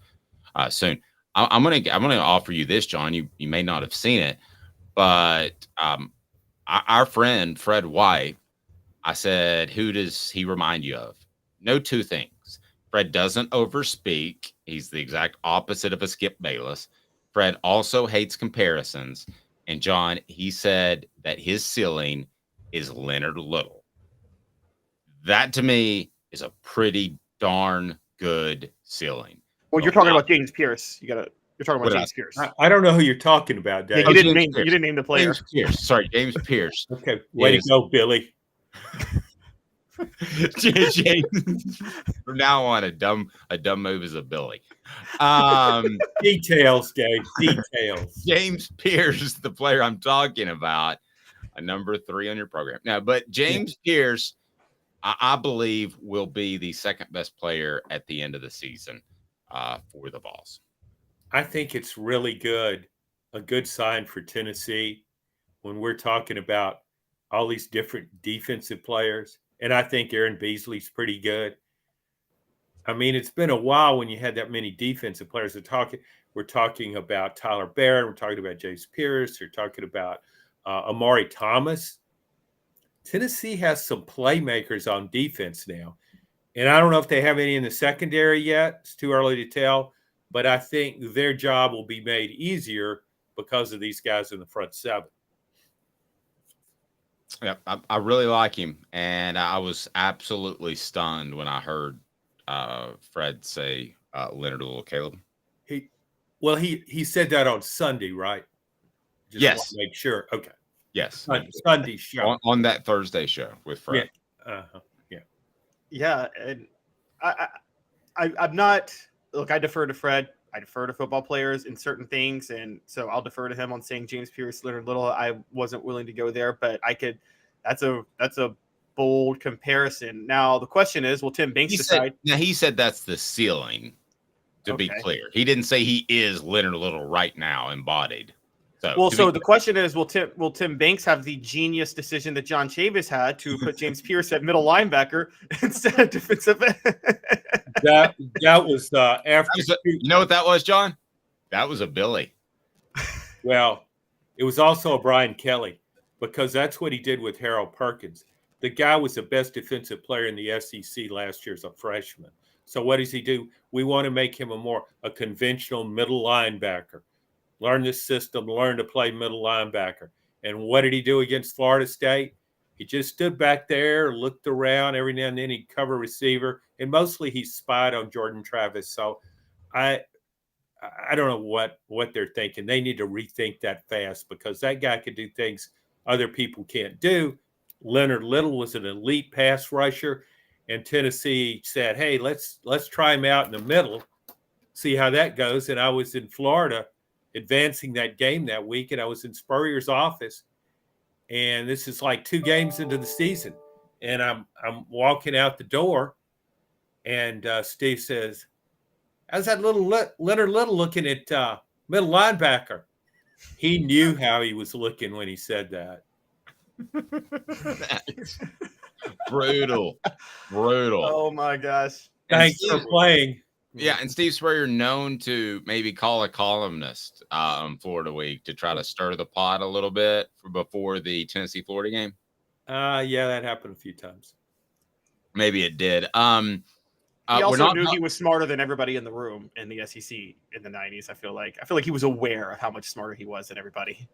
soon. I'm gonna offer you this, John. You may not have seen it, but our friend Fred White, I said, who does he remind you of? No, two things. Fred doesn't overspeak. He's the exact opposite of a Skip Bayless. Fred also hates comparisons. And John, he said that his ceiling is Leonard Little. That to me is a pretty darn good ceiling. Well, you're talking about James Pierce. You're talking about James Pierce. I don't know who you're talking about, Dave. Yeah, you didn't name the player. James Pierce. Sorry, James Pierce. Okay, way to go, Billy. James, from now on, a dumb move is a Billy. Details, Dave. Details. James Pierce, the player I'm talking about, a number 3 on your program now. But James Pierce, I believe, will be the second best player at the end of the season for the Vols. I think it's really good, a good sign for Tennessee when we're talking about all these different defensive players. And I think Aaron Beasley's pretty good. I mean, it's been a while when you had that many defensive players. We're talking about Tyler Barron. We're talking about James Pierce. We're talking about Amari Thomas. Tennessee has some playmakers on defense now. And I don't know if they have any in the secondary yet. It's too early to tell. But I think their job will be made easier because of these guys in the front seven. Yeah, I really like him, and I was absolutely stunned when I heard Fred say Leonard Little. Caleb. He said that on Sunday, right? Just yes. Want to make sure. Okay. Yes. Sunday show on that Thursday show with Fred. Yeah. Yeah, and I'm not. Look, I defer to Fred. I defer to football players in certain things, and so I'll defer to him on saying James Pierce, Leonard Little. I wasn't willing to go there, but I could. That's a bold comparison. Now the question is, will Tim Banks decide? He said that's the ceiling. To be clear, he didn't say he is Leonard Little right now, embodied. So the question is, will Tim Banks have the genius decision that John Chavis had to put James Pierce at middle linebacker instead of defensive end? That was after. You know what that was, John? That was a Billy. Well, it was also a Brian Kelly because that's what he did with Harold Perkins. The guy was the best defensive player in the SEC last year as a freshman. So what does he do? We want to make him a conventional middle linebacker. Learn this system, learn to play middle linebacker. And what did he do against Florida State? He just stood back there, looked around. Every now and then he'd cover receiver. And mostly he spied on Jordan Travis. So I don't know what they're thinking. They need to rethink that fast because that guy could do things other people can't do. Leonard Little was an elite pass rusher. And Tennessee said, hey, let's try him out in the middle, see how that goes. And I was in Florida advancing that game that week, and I was in Spurrier's office, and this is like 2 games into the season, and I'm walking out the door, and Steve says, how's that little Leonard Little looking at middle linebacker? He knew how he was looking when he said that. Brutal. Oh my gosh. Thanks for playing. Yeah, and Steve Spurrier known to maybe call a columnist on Florida Week to try to stir the pot a little bit before the Tennessee-Florida game. Yeah, that happened a few times. Maybe it did. He also knew he was smarter than everybody in the room in the SEC in the 90s. I feel like he was aware of how much smarter he was than everybody.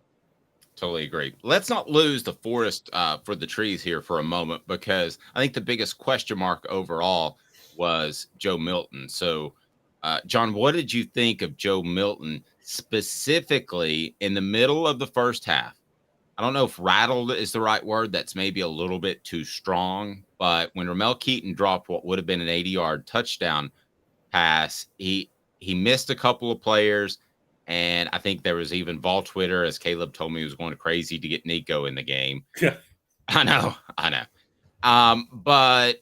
Totally agree. Let's not lose the forest for the trees here for a moment, because I think the biggest question mark overall was Joe Milton. So John, what did you think of Joe Milton specifically in the middle of the first half? I don't know if rattled is the right word. That's maybe a little bit too strong. But when Ramel Keaton dropped what would have been an 80-yard touchdown pass, he missed a couple of players. And I think there was even Vol Twitter, as Caleb told me, he was going crazy to get Nico in the game. Yeah. I know. But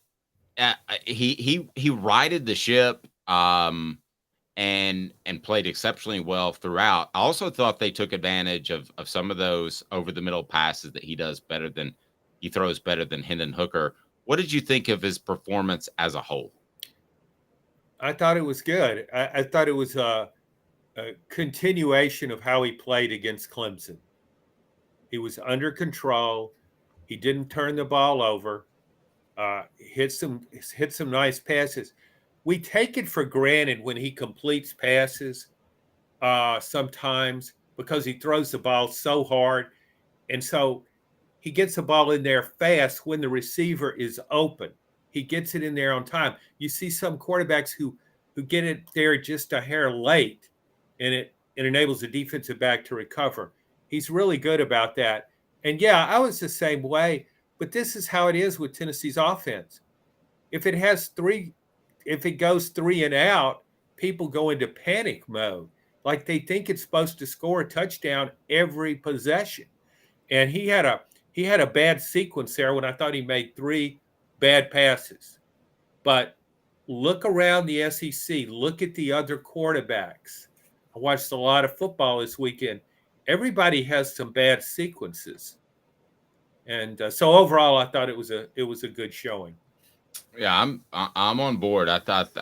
he righted the ship and played exceptionally well throughout. I also thought they took advantage of some of those over the middle passes that he throws better than Hendon Hooker. What did you think of his performance as a whole? I thought it was good. I thought it was a continuation of how he played against Clemson. He was under control. He didn't turn the ball over. Hit some nice passes. We take it for granted when he completes passes sometimes because he throws the ball so hard. And so he gets the ball in there fast when the receiver is open. He gets it in there on time. You see some quarterbacks who get it there just a hair late, and it enables the defensive back to recover. He's really good about that. And, yeah, I was the same way. But this is how it is with Tennessee's offense. If it goes 3 and out, people go into panic mode. Like they think it's supposed to score a touchdown every possession. And he had a bad sequence there when I thought he made 3 bad passes. But look around the SEC. Look at the other quarterbacks. I watched a lot of football this weekend. Everybody has some bad sequences. And so overall, I thought it was a good showing. Yeah, I'm on board. I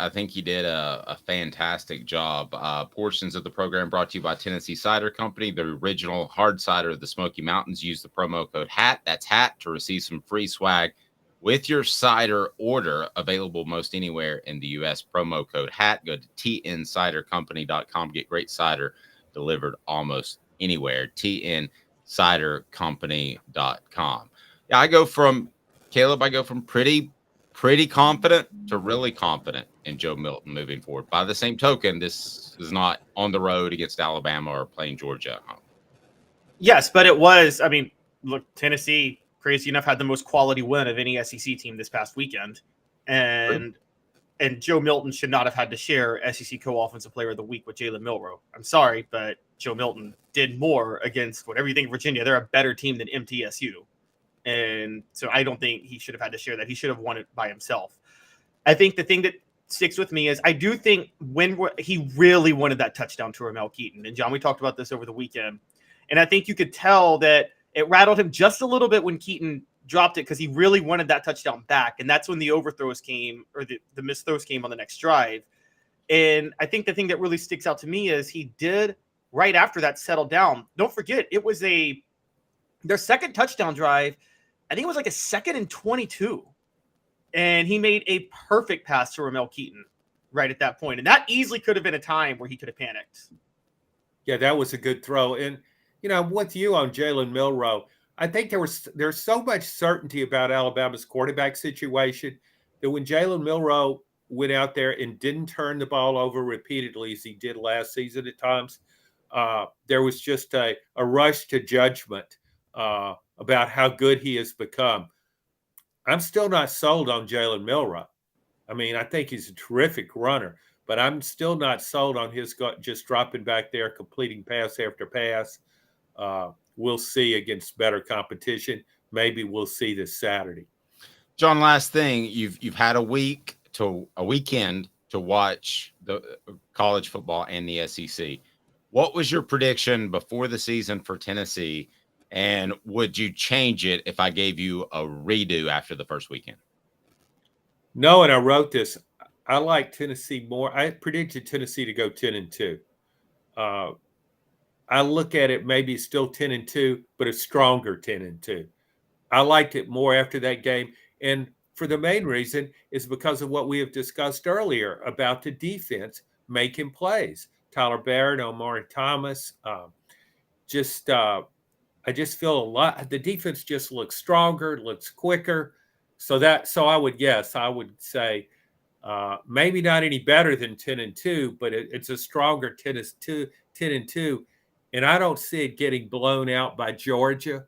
think he did a fantastic job. Portions of the program brought to you by Tennessee Cider Company, the original hard cider of the Smoky Mountains. Use the promo code HAT. That's HAT to receive some free swag with your cider order. Available most anywhere in the U.S. Promo code HAT. Go to tncidercompany.com. Get great cider delivered almost anywhere. tncidercompany.com. Yeah, I go from pretty confident to really confident in Joe Milton moving forward. By the same token, this is not on the road against Alabama or playing Georgia at home. Yes, but it was. I mean, look, Tennessee, crazy enough, had the most quality win of any SEC team this past weekend, and Joe Milton should not have had to share SEC Co-Offensive Player of the Week with Jalen Milroe. I'm sorry, but Joe Milton did more against whatever you think of Virginia. They're a better team than MTSU. And so I don't think he should have had to share that. He should have won it by himself. I think the thing that sticks with me is I do think when he really wanted that touchdown to Ramel Keaton. And, John, we talked about this over the weekend. And I think you could tell that it rattled him just a little bit when Keaton dropped it because he really wanted that touchdown back. And that's when the overthrows came, or the missed throws came on the next drive. And I think the thing that really sticks out to me is he did, right after that, settle down. Don't forget, it was their second touchdown drive. I think it was like a 2nd and 22. And he made a perfect pass to Ramel Keaton right at that point. And that easily could have been a time where he could have panicked. Yeah, that was a good throw. And, I'm with you on Jalen Milroe. I think there's so much certainty about Alabama's quarterback situation that when Jalen Milroe went out there and didn't turn the ball over repeatedly as he did last season at times, there was just a rush to judgment about how good he has become. I'm still not sold on Jalen Milroe. I mean, I think he's a terrific runner, but I'm still not sold on his just dropping back there, completing pass after pass. We'll see against better competition. Maybe we'll see this Saturday. John, last thing, you've had a weekend to watch the college football and the SEC. What was your prediction before the season for Tennessee? And would you change it if I gave you a redo after the first weekend? No, and I wrote this. I like Tennessee more. I predicted Tennessee to go 10-2. I look at it maybe still 10-2, but a stronger 10-2. I liked it more after that game. And for the main reason is because of what we have discussed earlier about the defense making plays. Tyler Barrett, Omari Thomas, I just feel the defense just looks stronger, looks quicker. So I would say Maybe not any better than 10-2, but it's a stronger 10-2. And I don't see it getting blown out by Georgia.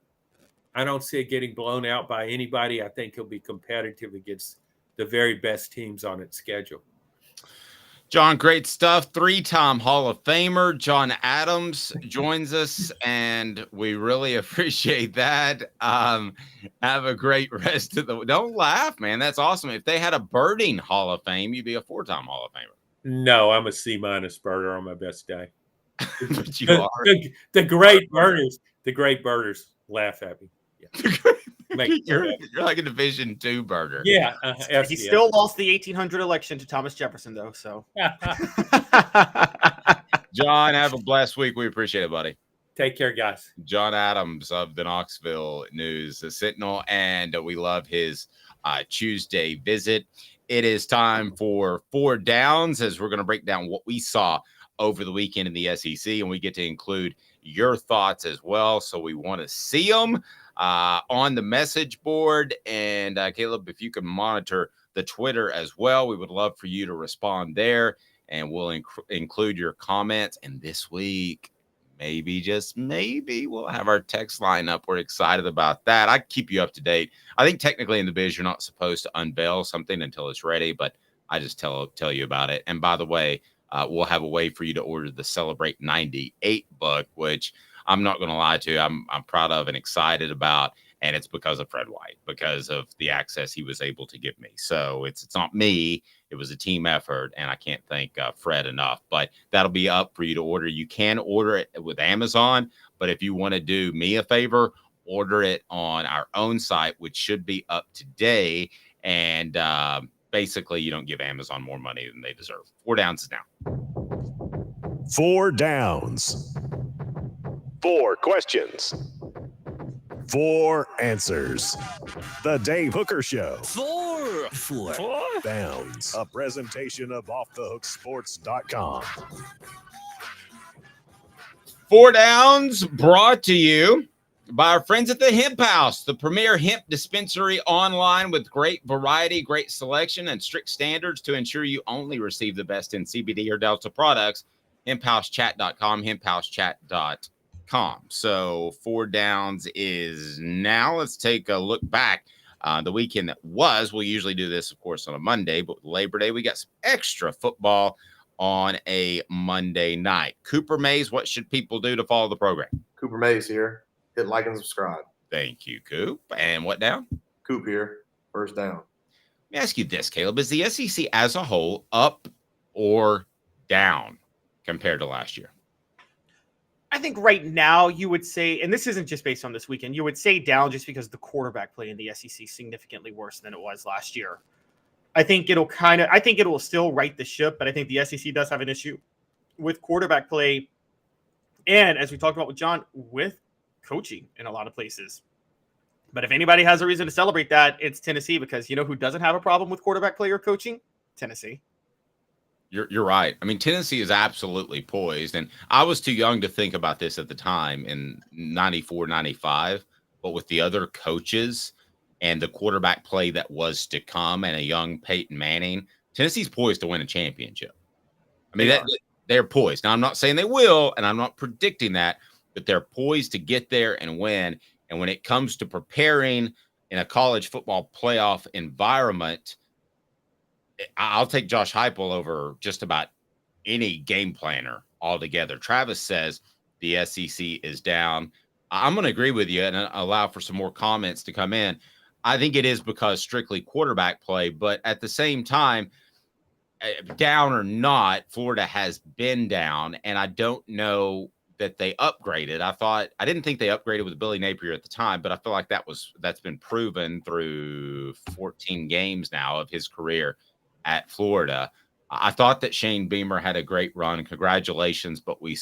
I don't see it getting blown out by anybody. I think he'll be competitive against the very best teams on its schedule. John, great stuff. 3-time Hall of Famer John Adams joins us, and we really appreciate that. Have a great rest of the. Don't laugh, man. That's awesome. If they had a birding Hall of Fame, you'd be a 4-time Hall of Famer. No, I'm a C- birder on my best day. But you are the great birders. The great birders laugh at me. Yeah. You're like a Division II birder. Yeah, he still lost the 1800 election to Thomas Jefferson, though. So, John, have a blessed week. We appreciate it, buddy. Take care, guys. John Adams of the Knoxville News, the Sentinel, and we love his Tuesday visit. It is time for 4 Downs, as we're going to break down what we saw over the weekend in the SEC, and we get to include your thoughts as well. So we want to see them on the message board. And Caleb, if you can monitor the Twitter as well, we would love for you to respond there, and we'll include your comments. And this week, maybe, just maybe, we'll have our text line up. We're excited about that. I keep you up to date. I think technically in the biz, you're not supposed to unveil something until it's ready, but I just tell you about it. And by the way, we'll have a way for you to order the Celebrate 98 book, which I'm not going to lie to you, I'm proud of and excited about. And it's because of Fred White, because of the access he was able to give me. So it's not me. It was a team effort, and I can't thank Fred enough. But that'll be up for you to order. You can order it with Amazon, but if you want to do me a favor, order it on our own site, which should be up today. And basically, you don't give Amazon more money than they deserve. 4 Downs is now. 4 Downs. 4 questions. 4 answers. The Dave Hooker Show. 4 Downs. A presentation of offthehooksports.com. 4 Downs brought to you by our friends at the Hemp House, the premier hemp dispensary online with great variety, great selection, and strict standards to ensure you only receive the best in CBD or Delta products. HempHouseChat.com, HempHouseChat.com. So 4 Downs is now. Let's take a look back. The weekend that was. We'll usually do this, of course, on a Monday, but with Labor Day, we got some extra football on a Monday night. Cooper Mays, what should people do to follow the program? Cooper Mays here. Hit like and subscribe. Thank you, Coop. And what down? Coop here. First down. Let me ask you this, Caleb. Is the SEC as a whole up or down compared to last year? I think right now you would say, and this isn't just based on this weekend, you would say down just because the quarterback play in the SEC is significantly worse than it was last year. I think it will still right the ship, but I think the SEC does have an issue with quarterback play. And as we talked about with John, with coaching in a lot of places. But if anybody has a reason to celebrate that, it's Tennessee, because you know who doesn't have a problem with quarterback play or coaching? Tennessee. You're right. I mean, Tennessee is absolutely poised. And I was too young to think about this at the time in 94, 95. But with the other coaches and the quarterback play that was to come and a young Peyton Manning, Tennessee's poised to win a championship. I mean, they're poised. Now, I'm not saying they will, and I'm not predicting that, but they're poised to get there and win. And when it comes to preparing in a college football playoff environment, I'll take Josh Heupel over just about any game planner altogether. Travis says the SEC is down. I'm going to agree with you and allow for some more comments to come in. I think it is because strictly quarterback play, but at the same time, down or not, Florida has been down, and I don't know that they upgraded. I didn't think they upgraded with Billy Napier at the time, but I feel like that's been proven through 14 games now of his career at Florida. I thought that Shane Beamer had a great run. Congratulations. But we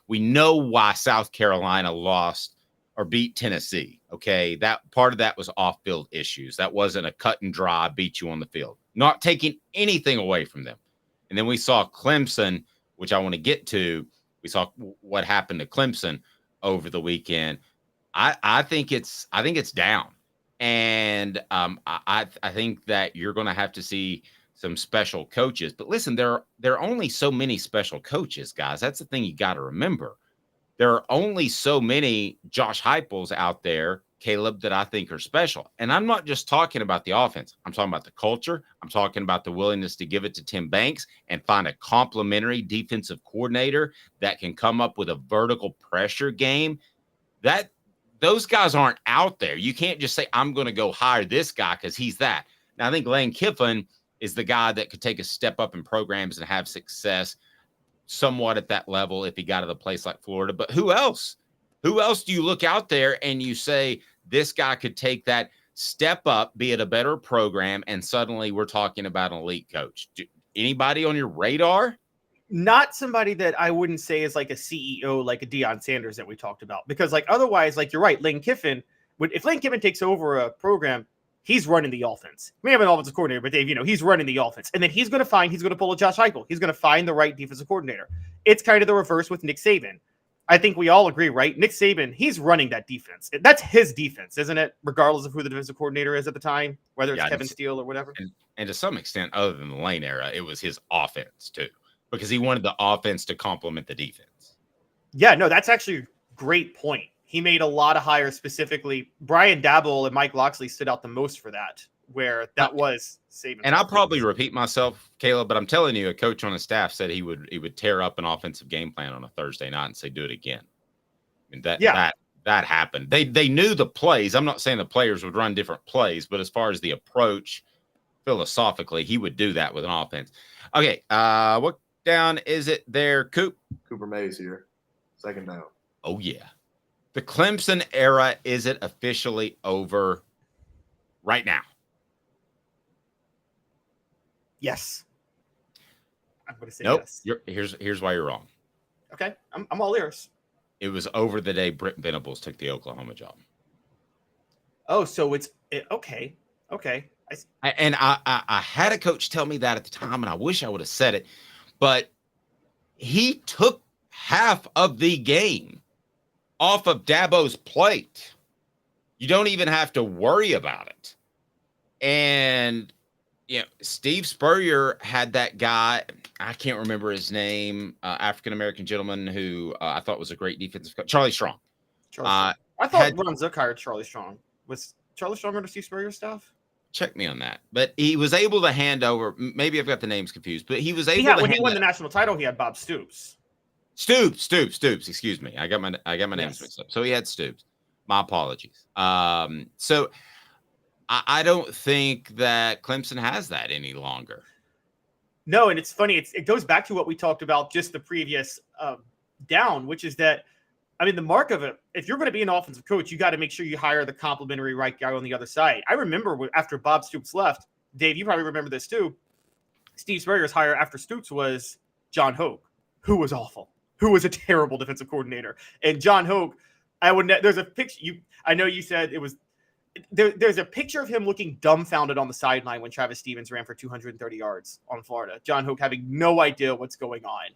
know why South Carolina lost or beat Tennessee. Okay. That part of that was off-field issues. That wasn't a cut and dry beat you on the field, not taking anything away from them. And then we saw Clemson, which I want to get to. We saw what happened to Clemson over the weekend. I think it's down. And I think that you're going to have to see some special coaches. But listen, there are only so many special coaches, guys. That's the thing you got to remember. There are only so many Josh Heupels out there, Caleb, that I think are special. And I'm not just talking about the offense. I'm talking about the culture. I'm talking about the willingness to give it to Tim Banks and find a complementary defensive coordinator that can come up with a vertical pressure game. Those guys aren't out there. You can't just say, I'm going to go hire this guy because he's that. Now, I think Lane Kiffin is the guy that could take a step up in programs and have success somewhat at that level if he got to the place like Florida. But who else? Who else do you look out there and you say this guy could take that step up, be it a better program, and suddenly we're talking about an elite coach? Anybody on your radar? Not somebody that I wouldn't say is like a CEO, like a Deion Sanders that we talked about. Because like otherwise, like you're right, Lane Kiffin, if Lane Kiffin takes over a program, he's running the offense. We have an offensive coordinator, but Dave, he's running the offense. And then he's going to pull a Josh Heupel. He's going to find the right defensive coordinator. It's kind of the reverse with Nick Saban. I think we all agree, right? Nick Saban, he's running that defense. That's his defense, isn't it? Regardless of who the defensive coordinator is at the time, whether it's Kevin Steele or whatever. And to some extent, other than the Lane era, it was his offense too, because he wanted the offense to complement the defense. Yeah, no, that's actually a great point. He made a lot of hires specifically. Brian Dabble and Mike Loxley stood out the most for that, where that was Saban. And I'll probably repeat myself, Caleb, but I'm telling you, a coach on his staff said he would tear up an offensive game plan on a Thursday night and say, do it again. I mean, that happened. They knew the plays. I'm not saying the players would run different plays, but as far as the approach, philosophically, he would do that with an offense. Okay, what down is it there, Coop? Cooper Mays here. Second down. Oh, yeah. The Clemson era, is it officially over right now? Yes. I'm going to say nope. Yes. Here's why you're wrong. Okay. I'm all ears. It was over the day Brent Venables took the Oklahoma job. Oh, so okay. Okay. I had a coach tell me that at the time, and I wish I would have said it, but he took half of the game off of Dabo's plate. You don't even have to worry about it. And Steve Spurrier had that guy, I can't remember his name, African-American gentleman who I thought was a great defensive coach, Charlie Strong. I thought Ron Zook hired Charlie Strong. Was Charlie Strong under Steve Spurrier's staff? Check me on that. But he was able to hand over, maybe I've got the names confused, but he was able to when he won the national title, he had Bob Stoops. Stoops, excuse me. I got my names mixed up. So he had Stoops. My apologies. So I don't think that Clemson has that any longer. No, and it's funny. It goes back to what we talked about just the previous down, which is that, I mean, the mark of it, if you're going to be an offensive coach, you got to make sure you hire the complimentary right guy on the other side. I remember after Bob Stoops left, Dave, you probably remember this too. Steve Spurrier's hire after Stoops was John Hoke, who was awful, who was a terrible defensive coordinator. And John Hoke, there's a picture. I know you said it was. There's a picture of him looking dumbfounded on the sideline when Travis Stevens ran for 230 yards on Florida. John Hoke having no idea what's going on.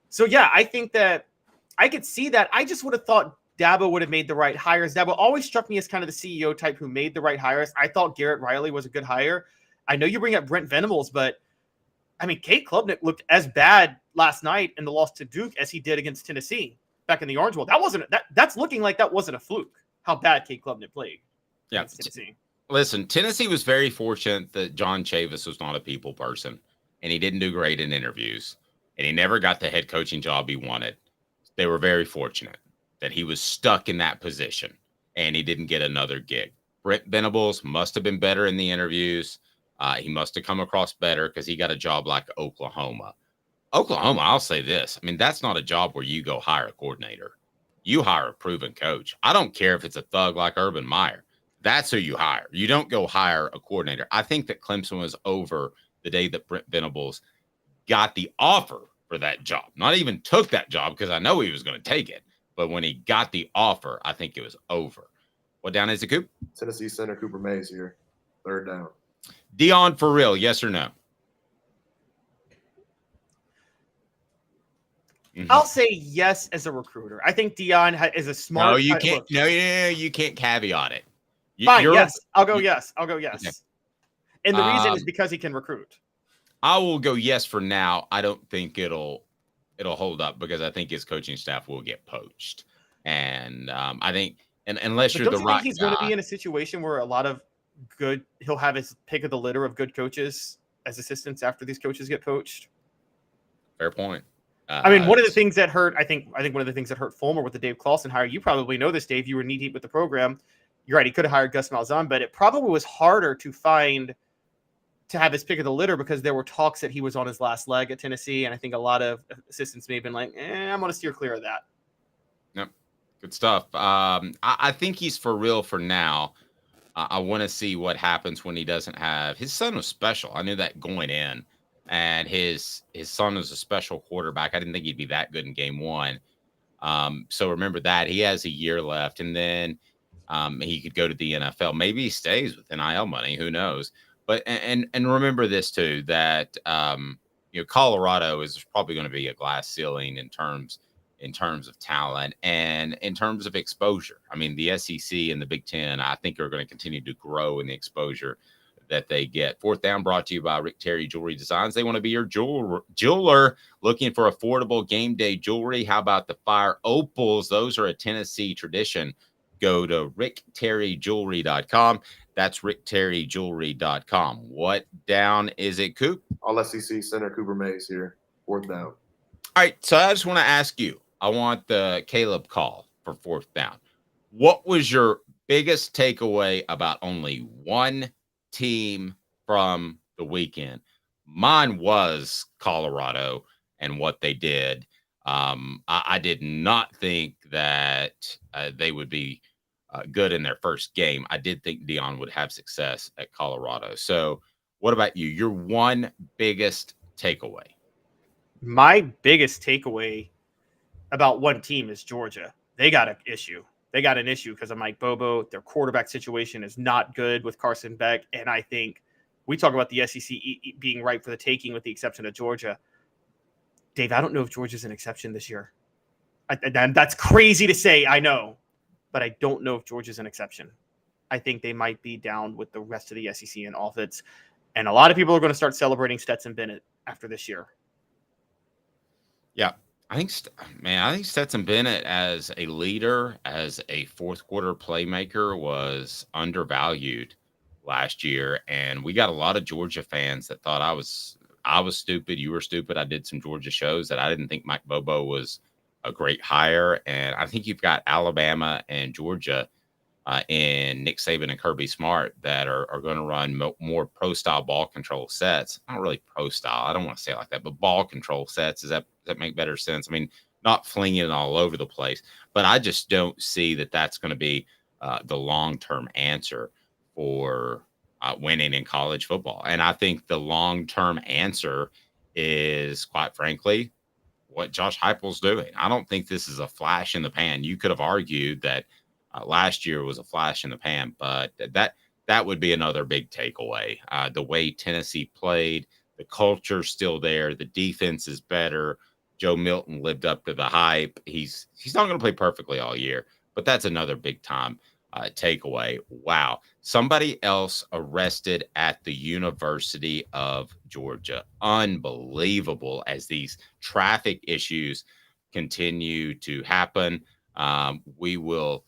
So, yeah, I think that I could see that. I just would have thought Dabo would have made the right hires. Dabo always struck me as kind of the CEO type who made the right hires. I thought Garrett Riley was a good hire. I know you bring up Brent Venables, but, I mean, Kate Klubnik looked as bad last night in the loss to Duke as he did against Tennessee back in the Orange Bowl. That's looking like that wasn't a fluke, how bad Kate Klubnik played. Yeah. Listen, Tennessee was very fortunate that John Chavis was not a people person, and he didn't do great in interviews, and he never got the head coaching job he wanted. They were very fortunate that he was stuck in that position, and he didn't get another gig. Brent Venables must have been better in the interviews. He must have come across better because he got a job like Oklahoma. Oklahoma, I'll say this. I mean, that's not a job where you go hire a coordinator. You hire a proven coach. I don't care if it's a thug like Urban Meyer. That's who you hire. You don't go hire a coordinator. I think that Clemson was over the day that Brent Venables got the offer for that job. Not even took that job because I know he was going to take it. But when he got the offer, I think it was over. What down is it, Coop? Tennessee center Cooper Mays here. Third down. Dion for real, yes or no? Mm-hmm. I'll say yes as a recruiter. I think Dion is a smart. No, you can't. No, you can't caveat it. Fine, yes. I'll go yes. Okay. And the reason is because he can recruit. I will go yes for now. I don't think it'll hold up because I think his coaching staff will get poached. And I think, and unless But you're don't the you think right he's going to guy, be in a situation where a lot of he'll have his pick of the litter of good coaches as assistants after these coaches get poached? fair point. I mean, one of the things that hurt, I think one of the things that hurt Fulmer with the Dave Clawson hire, you probably know this, Dave. You were knee deep with the program. You're right. He could have hired Gus Malzahn, but it probably was harder to have his pick of the litter because there were talks that he was on his last leg at Tennessee. And I think a lot of assistants may have been like, I'm going to steer clear of that. Yep. Good stuff. I think he's for real for now. I want to see what happens when he doesn't have his son was special. I knew that going in, and his son was a special quarterback. I didn't think he'd be that good in game one. So remember that he has a year left, and then he could go to the NFL. Maybe he stays with NIL money. Who knows? But and remember this too, that Colorado is probably going to be a glass ceiling in terms of talent and in terms of exposure. I mean, the SEC and the Big Ten, I think, are going to continue to grow in the exposure that they get. Fourth Down brought to you by Rick Terry Jewelry Designs. They want to be your jeweler looking for affordable game day jewelry. How about the Fire Opals? Those are a Tennessee tradition. Go to rickterryjewelry.com. That's rickterryjewelry.com. What down is it, Coop? All SEC center Cooper Mays here. Fourth down. All right, so I just want to ask you, I want the Caleb call for fourth down. What was your biggest takeaway about only one team from the weekend? Mine was Colorado and what they did. I did not think that they would be good in their first game. I did think Dion would have success at Colorado. So what about you? Your one biggest takeaway? My biggest takeaway about one team is Georgia. They got an issue. They got an issue because of Mike Bobo. Their quarterback situation is not good with Carson Beck. And I think we talk about the SEC being right for the taking with the exception of Georgia. Dave, I don't know if Georgia's an exception this year. That's crazy to say, I know. But I don't know if Georgia's an exception. I think they might be down with the rest of the SEC in offense. And a lot of people are going to start celebrating Stetson Bennett after this year. Yeah, I think Stetson Bennett as a leader, as a fourth quarter playmaker was undervalued last year. And we got a lot of Georgia fans that thought I was stupid. You were stupid. I did some Georgia shows that I didn't think Mike Bobo was a great hire. And I think you've got Alabama and Georgia in Nick Saban and Kirby Smart that are going to run more pro-style ball control sets. Not really pro-style. I don't want to say it like that, but ball control sets. Does that make better sense? I mean, not flinging it all over the place, but I just don't see that that's going to be the long-term answer for winning in college football. And I think the long-term answer is, quite frankly, what Josh Heupel's doing. I don't think this is a flash in the pan. You could have argued that last year was a flash in the pan, but that would be another big takeaway. The way Tennessee played, the culture's still there. The defense is better. Joe Milton lived up to the hype. He's not going to play perfectly all year, but that's another big time takeaway. Wow. Somebody else arrested at the University of Georgia. Unbelievable as these traffic issues continue to happen. We will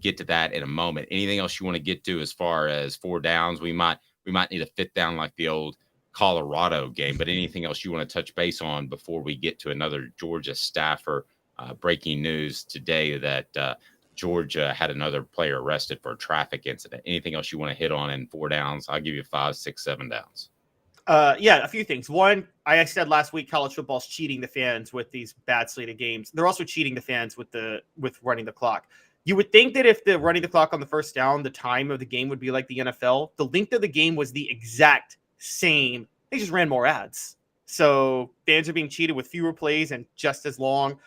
get to that in a moment. Anything else you want to get to as far as four downs? We might need a fifth down like the old Colorado game, but anything else you want to touch base on before we get to another Georgia staffer? Breaking news today that Georgia had another player arrested for a traffic incident. Anything else you want to hit on in four downs? I'll give you 5, 6, 7 downs. Yeah, a few things. One, I said last week, college football's cheating the fans with these bad slated games. They're also cheating the fans with running the clock. You would think that if the running the clock on the first down, the time of the game would be like the NFL. The length of the game was the exact same. They just ran more ads. So fans are being cheated with fewer plays and just as long.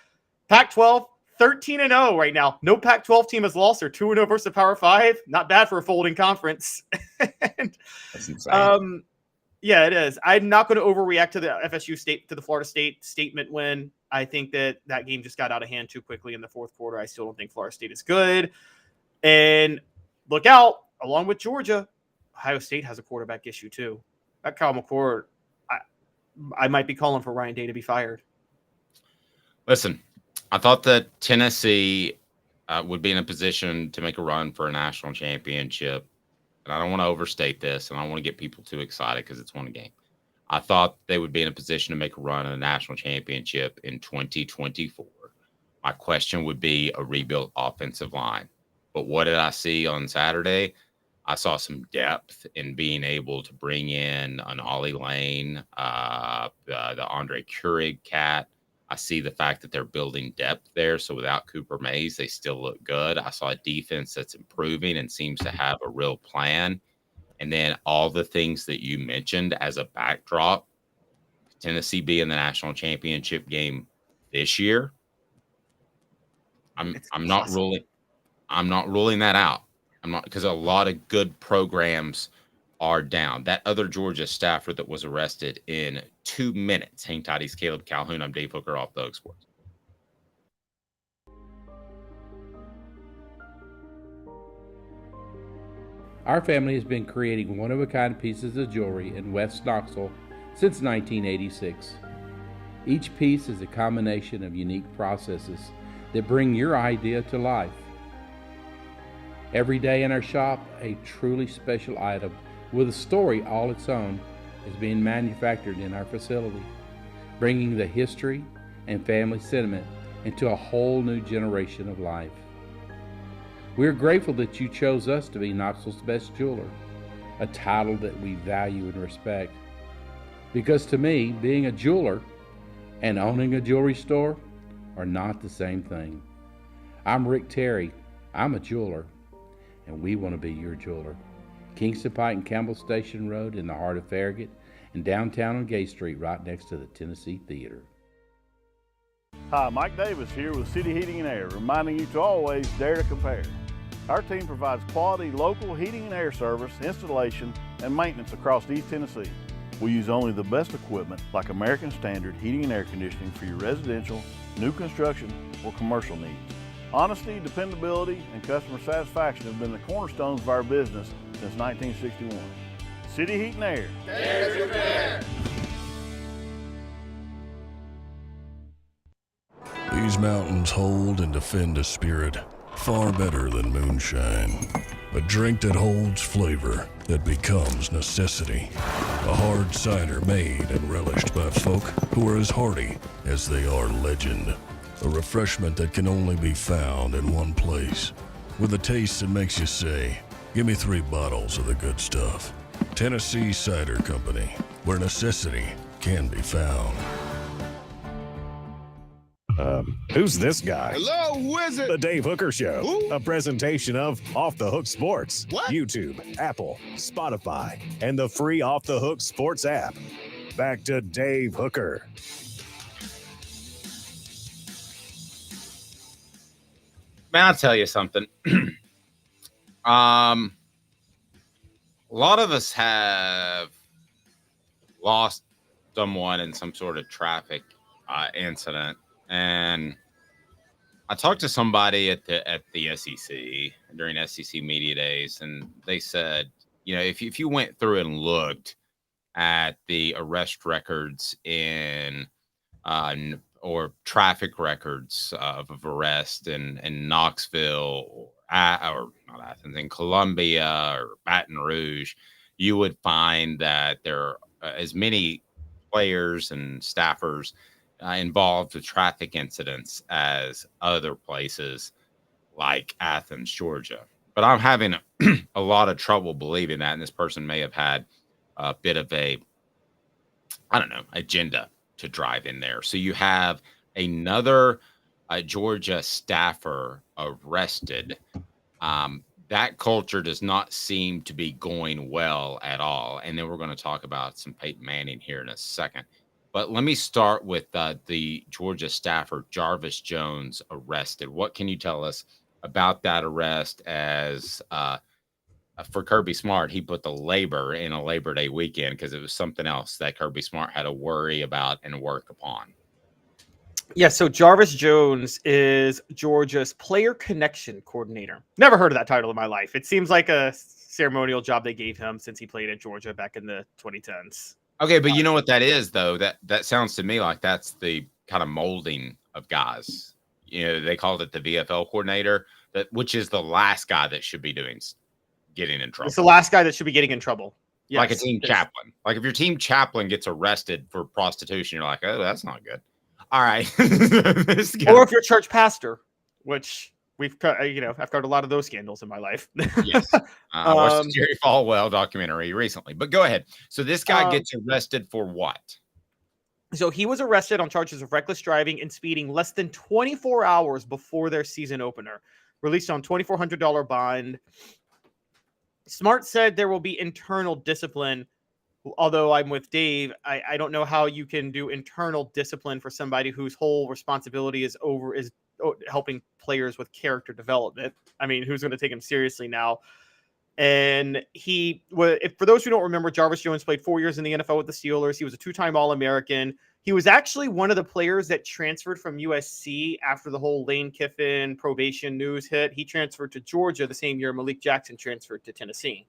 Pac-12, 13-0 right now. No Pac-12 team has lost. They're 2-0 versus Power 5. Not bad for a folding conference. That's insane. Yeah, it is. I'm not going to overreact to the Florida State statement win. I think that game just got out of hand too quickly in the fourth quarter. I still don't think Florida State is good. And look out, along with Georgia, Ohio State has a quarterback issue too. That Kyle McCord, I might be calling for Ryan Day to be fired. Listen, I thought that Tennessee would be in a position to make a run for a national championship. And I don't want to overstate this, and I don't want to get people too excited because it's one game. I thought they would be in a position to make a run at a national championship in 2024. My question would be a rebuilt offensive line. But what did I see on Saturday? I saw some depth in being able to bring in an Ollie Lane, the Andre Keurig cat. I see the fact that they're building depth there. So without Cooper Mays, they still look good. I saw a defense that's improving and seems to have a real plan. And then all the things that you mentioned as a backdrop, Tennessee be in the national championship game this year. I'm not ruling that out. I'm not, because a lot of good programs are down. That other Georgia staffer that was arrested in 2 minutes. Hang tight, he's Caleb Calhoun. I'm Dave Hooker, Off the Hook Sports. Our family has been creating one-of-a-kind pieces of jewelry in West Knoxville since 1986. Each piece is a combination of unique processes that bring your idea to life. Every day in our shop, a truly special item with a story all its own is being manufactured in our facility, bringing the history and family sentiment into a whole new generation of life. We are grateful that you chose us to be Knoxville's best jeweler, a title that we value and respect. Because to me, being a jeweler and owning a jewelry store are not the same thing. I'm Rick Terry. I'm a jeweler, and we want to be your jeweler. Kingston Pike and Campbell Station Road in the heart of Farragut, and downtown on Gay Street right next to the Tennessee Theater. Hi, Mike Davis here with City Heating and Air, reminding you to always dare to compare. Our team provides quality local heating and air service, installation, and maintenance across East Tennessee. We use only the best equipment like American Standard heating and air conditioning for your residential, new construction, or commercial needs. Honesty, dependability, and customer satisfaction have been the cornerstones of our business since 1961. City Heat and Air. Dare to compare. These mountains hold and defend a spirit far better than moonshine. A drink that holds flavor, that becomes necessity. A hard cider made and relished by folk who are as hearty as they are legend. A refreshment that can only be found in one place. With a taste that makes you say, give me 3 bottles of the good stuff. Tennessee Cider Company, where necessity can be found. Who's this guy? Hello, who is it? The Dave Hooker Show, Who? a presentation of Off the Hook Sports, What? YouTube, Apple, Spotify, and the free Off the Hook Sports app. Back to Dave Hooker. Man, I'll tell you something. A lot of us have lost someone in some sort of traffic incident. And I talked to somebody at the SEC during SEC Media Days, and they said, you know, if you went through and looked at the arrest records in or traffic records of arrest in Knoxville or not Athens, in Columbia or Baton Rouge, you would find that there are as many players and staffers involved with traffic incidents as other places like Athens, Georgia. But I'm having a lot of trouble believing that, and this person may have had a bit of a, agenda to drive in there. So you have another Georgia staffer arrested. That culture does not seem to be going well at all. And then we're going to talk about some Peyton Manning here in a second. But let me start with the Georgia staffer, Jarvis Jones, arrested. What can you tell us about that arrest? As for Kirby Smart, he put the labor in a Labor Day weekend because it was something else that Kirby Smart had to worry about and work upon. Yeah, so Jarvis Jones is Georgia's player connection coordinator. Never heard of that title in my life. It seems like a ceremonial job they gave him since he played at Georgia back in the 2010s. Okay, but you know what that is, though? That sounds to me like that's the kind of molding of guys. They called it the VFL coordinator, which is the last guy that should be getting in trouble. It's the last guy that should be getting in trouble. Yes, like a team chaplain. Like if your team chaplain gets arrested for prostitution, you're like, oh, that's not good. All right. Or if you're a church pastor, which I've covered a lot of those scandals in my life. Yes. I watched the Jerry Falwell documentary recently, but go ahead. So this guy gets arrested for what? So he was arrested on charges of reckless driving and speeding less than 24 hours before their season opener, released on $2,400 bond. Smart said there will be internal discipline. Although I'm with Dave, I don't know how you can do internal discipline for somebody whose whole responsibility is helping players with character development. I mean, who's going to take him seriously now? And for those who don't remember, Jarvis Jones played 4 years in the NFL with the Steelers. He was a two-time All-American. He was actually one of the players that transferred from USC after the whole Lane Kiffin probation news hit. He transferred to Georgia the same year Malik Jackson transferred to Tennessee.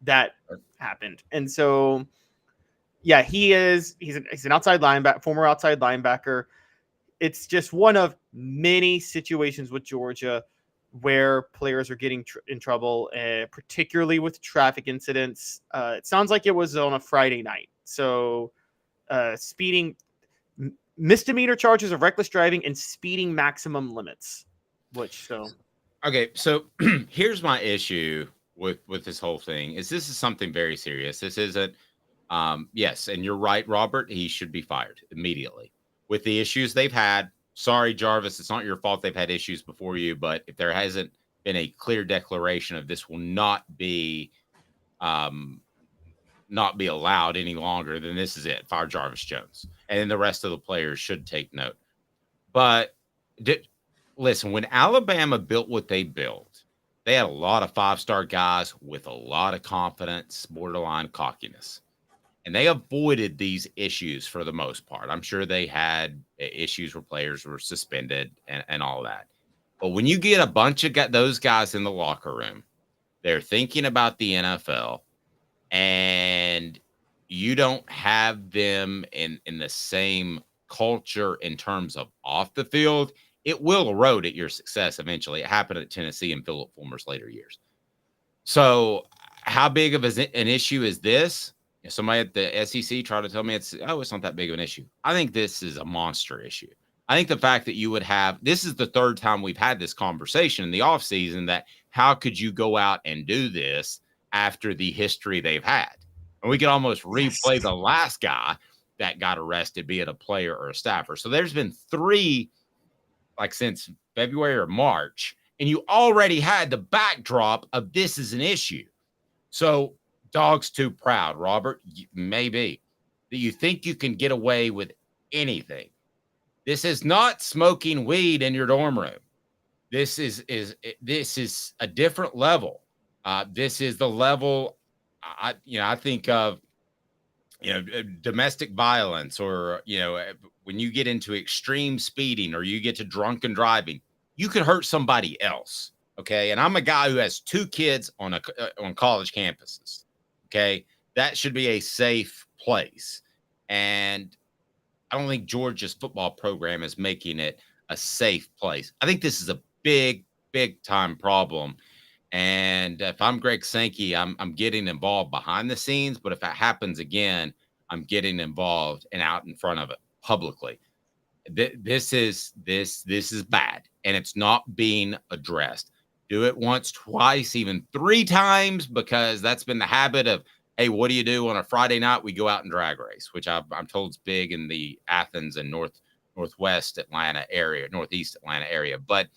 That happened. And so, yeah, he's an outside linebacker, former outside linebacker. It's just one of many situations with Georgia where players are getting in trouble, particularly with traffic incidents. It sounds like it was on a Friday night. So speeding, misdemeanor charges of reckless driving and speeding maximum limits. Okay, so here's my issue with this whole thing is this is something very serious. This isn't, yes, and you're right, Robert, he should be fired immediately. With the issues they've had, sorry, Jarvis, it's not your fault they've had issues before you, but if there hasn't been a clear declaration of this will not be allowed any longer, then this is it. Fire Jarvis Jones. And then the rest of the players should take note. But listen, when Alabama built what they built, they had a lot of five-star guys with a lot of confidence, borderline cockiness. And they avoided these issues for the most part. I'm sure they had issues where players were suspended and all that. But when you get a bunch of those guys in the locker room, they're thinking about the NFL, and you don't have them in the same culture in terms of off the field, it will erode at your success eventually. It happened at Tennessee in Philip Fulmer's later years. So how big of an issue is this? Somebody at the SEC tried to tell me it's not that big of an issue. I think this is a monster issue. I think the fact that you would have, this is the third time we've had this conversation in the offseason that how could you go out and do this after the history they've had? And we could almost replay the last guy that got arrested, be it a player or a staffer. So there's been 3, like since February or March, and you already had the backdrop of this is an issue. So dog's too proud, Robert, maybe. Do you think you can get away with anything? This is not smoking weed in your dorm room. This is a different level. This is the level I think of, domestic violence, or, when you get into extreme speeding or you get to drunken driving, you could hurt somebody else. Okay. And I'm a guy who has 2 kids on college campuses. Okay. That should be a safe place. And I don't think Georgia's football program is making it a safe place. I think this is a big, big time problem. And if I'm Greg Sankey, I'm getting involved behind the scenes. But if it happens again, I'm getting involved and out in front of it publicly. This is bad, and it's not being addressed. Do it once, twice, even 3 times, because that's been the habit of, hey, what do you do on a Friday night? We go out and drag race, which I'm told is big in the Athens and northwest Atlanta area, northeast Atlanta area. But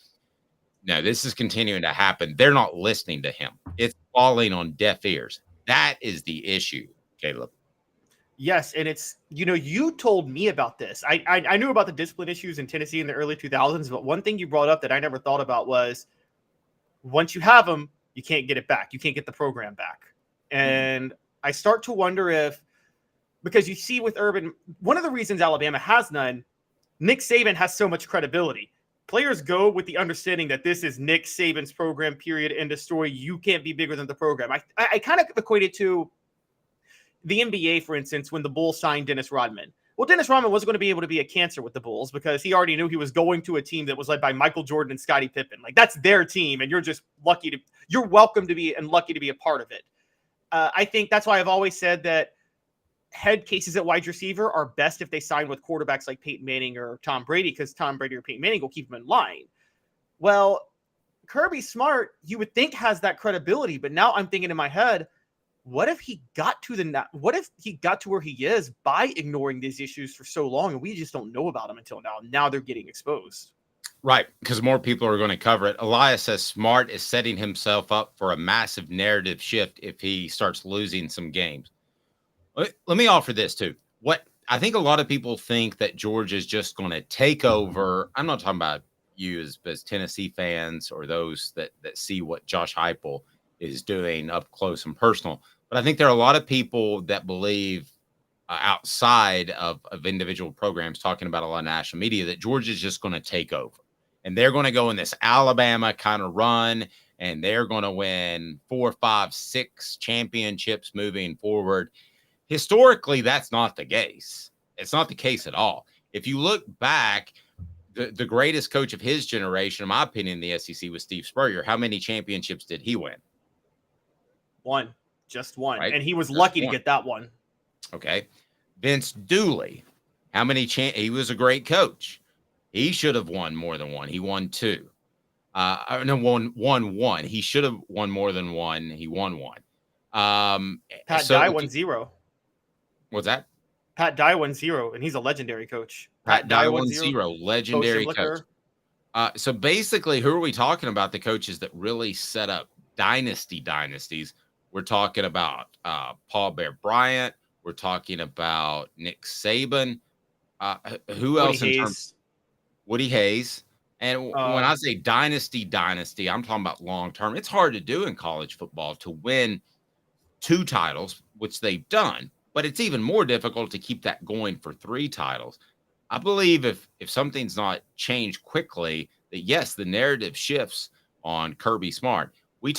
no, this is continuing to happen. They're not listening to him. It's falling on deaf ears. That is the issue, Caleb. Yes, and it's, you told me about this. I knew about the discipline issues in Tennessee in the early 2000s, but one thing you brought up that I never thought about was once you have them, you can't get it back. You can't get the program back. And I start to wonder because you see with Urban, one of the reasons Alabama has none, Nick Saban has so much credibility. Players go with the understanding that this is Nick Saban's program, period, end of story. You can't be bigger than the program. I kind of equate it to, the NBA, for instance, when the Bulls signed Dennis Rodman. Well, Dennis Rodman wasn't going to be able to be a cancer with the Bulls because he already knew he was going to a team that was led by Michael Jordan and Scottie Pippen. Like, that's their team, and you're welcome to be and lucky to be a part of it. I think that's why I've always said that head cases at wide receiver are best if they sign with quarterbacks like Peyton Manning or Tom Brady, because Tom Brady or Peyton Manning will keep them in line. Well, Kirby Smart, you would think, has that credibility, but now I'm thinking in my head, what if he got to where he is by ignoring these issues for so long, and we just don't know about them until now? Now they're getting exposed. Right, because more people are going to cover it. Elias says Smart is setting himself up for a massive narrative shift if he starts losing some games. Let me offer this too. What I think a lot of people think that Georgia is just going to take over. I'm not talking about you as Tennessee fans or those that see what Josh Heupel is doing up close and personal. But I think there are a lot of people that believe outside of individual programs, talking about a lot of national media, that Georgia is just going to take over. And they're going to go in this Alabama kind of run, and they're going to win 4, 5, 6 championships moving forward. Historically, that's not the case. It's not the case at all. If you look back, the greatest coach of his generation, in my opinion, in the SEC was Steve Spurrier. How many championships did he win? One. Just one. Right? And he was lucky to get that one. Okay. Vince Dooley. How many he was a great coach. He should have won more than one. He won 2. Won one. He should have won more than one. He won 1. Pat Dye won 0. What's that? Pat Dye won 0, and he's a legendary coach. Pat Dye won 0, legendary coach. So basically, who are we talking about? The coaches that really set up dynasties. We're talking about Paul Bear Bryant. We're talking about Nick Saban. Who else in terms? Woody Hayes. And when I say dynasty, I'm talking about long term. It's hard to do in college football to win 2 titles, which they've done, but it's even more difficult to keep that going for 3 titles. I believe if something's not changed quickly, that yes, the narrative shifts on Kirby Smart. What do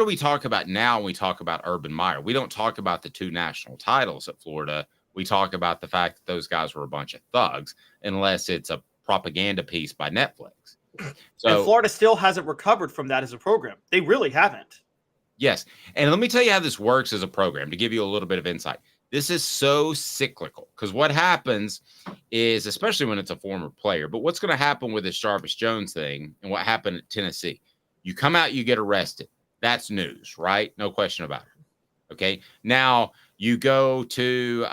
we talk about now when we talk about Urban Meyer? We don't talk about the 2 national titles at Florida. We talk about the fact that those guys were a bunch of thugs, unless it's a propaganda piece by Netflix. So, and Florida still hasn't recovered from that as a program. They really haven't. Yes. And let me tell you how this works as a program to give you a little bit of insight. This is so cyclical because what happens is, especially when it's a former player, but what's going to happen with this Jarvis Jones thing and what happened at Tennessee, you come out, you get arrested. That's news, right? No question about it. Okay. Now you go to,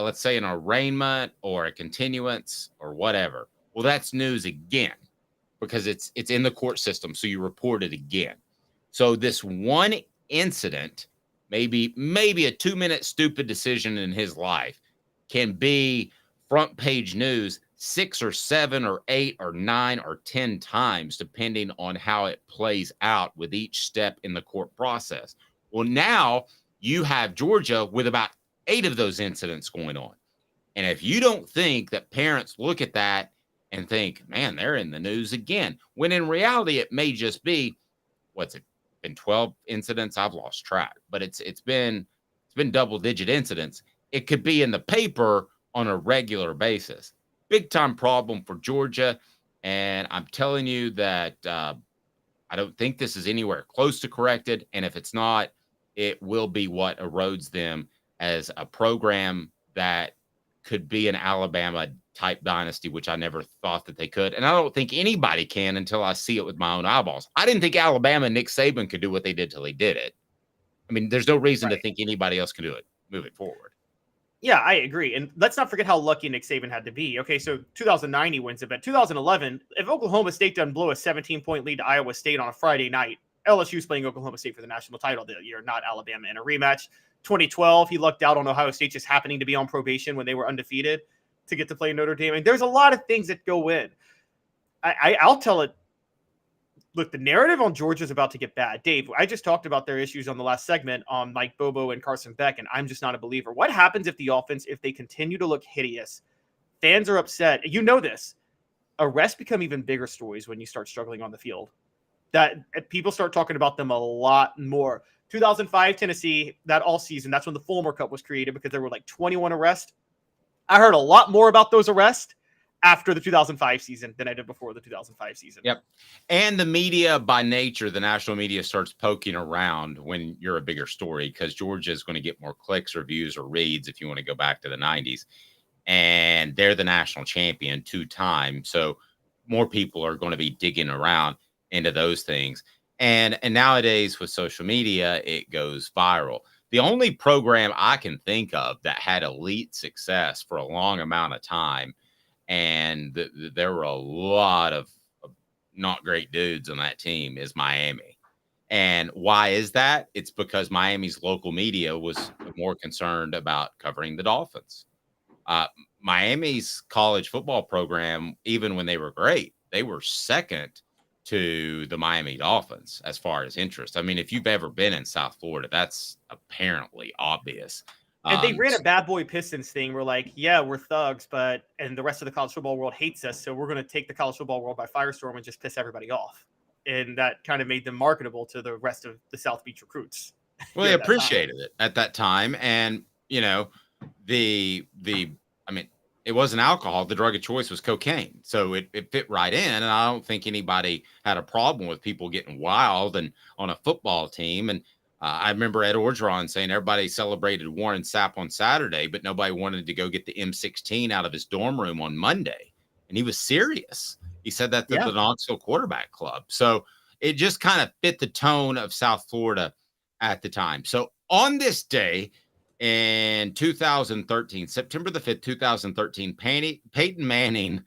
let's say, an arraignment or a continuance or whatever. Well, that's news again because it's in the court system. So you report it again. So this one incident, maybe a 2-minute stupid decision in his life, can be front page news 6 or 7 or 8 or 9 or 10 times, depending on how it plays out with each step in the court process. Well, now you have Georgia with about 8 of those incidents going on. And if you don't think that parents look at that and think, man, they're in the news again, when in reality, it may just be, what's it been, 12 incidents? I've lost track, but it's been double-digit incidents. It could be in the paper on a regular basis. Big time problem for Georgia. And I'm telling you that I don't think this is anywhere close to corrected. And if it's not, it will be what erodes them as a program that could be an Alabama type dynasty, which I never thought that they could. And I don't think anybody can until I see it with my own eyeballs. I didn't think Alabama and Nick Saban could do what they did till they did it. I mean, there's no reason to think anybody else can do it moving forward. Yeah, I agree. And let's not forget how lucky Nick Saban had to be. Okay, so 2009 he wins it, but 2011, if Oklahoma State doesn't blow a 17-point lead to Iowa State on a Friday night, LSU's playing Oklahoma State for the national title that year, not Alabama in a rematch. 2012, he lucked out on Ohio State just happening to be on probation when they were undefeated to get to play Notre Dame. And there's a lot of things that go in. I'll tell it. Look, the narrative on Georgia is about to get bad. Dave, I just talked about their issues on the last segment on Mike Bobo and Carson Beck, and I'm just not a believer. What happens if the offense, if they continue to look hideous? Fans are upset. You know this. Arrests become even bigger stories when you start struggling on the field. That people start talking about them a lot more. 2005 Tennessee, that all season, that's when the Fulmer Cup was created because there were like 21 arrests. I heard a lot more about those arrests after the 2005 season than I did before the 2005 season. Yep. And the media by nature, the national media starts poking around when you're a bigger story because Georgia is going to get more clicks or views or reads if you want to go back to the 90s. And they're the national champion 2 times. So more people are going to be digging around into those things. And nowadays with social media, it goes viral. The only program I can think of that had elite success for a long amount of time, and there were a lot of not great dudes on that team, is Miami. And why is that? It's because Miami's local media was more concerned about covering the Dolphins. Miami's college football program, even when they were great, they were second to the Miami Dolphins as far as interest. I mean, if you've ever been in South Florida, that's apparently obvious. And they ran a bad boy Pistons thing. We're like, yeah, we're thugs, and the rest of the college football world hates us. So we're going to take the college football world by firestorm and just piss everybody off. And that kind of made them marketable to the rest of the South Beach recruits. Well, they appreciated it at that time. And, you know, it wasn't alcohol. The drug of choice was cocaine. So it fit right in. And I don't think anybody had a problem with people getting wild and on a football team. And I remember Ed Orgeron saying everybody celebrated Warren Sapp on Saturday, but nobody wanted to go get the M16 out of his dorm room on Monday. And he was serious. He said that to the Knoxville quarterback club. So it just kind of fit the tone of South Florida at the time. So on this day, in 2013, September the 5th, 2013, Peyton Manning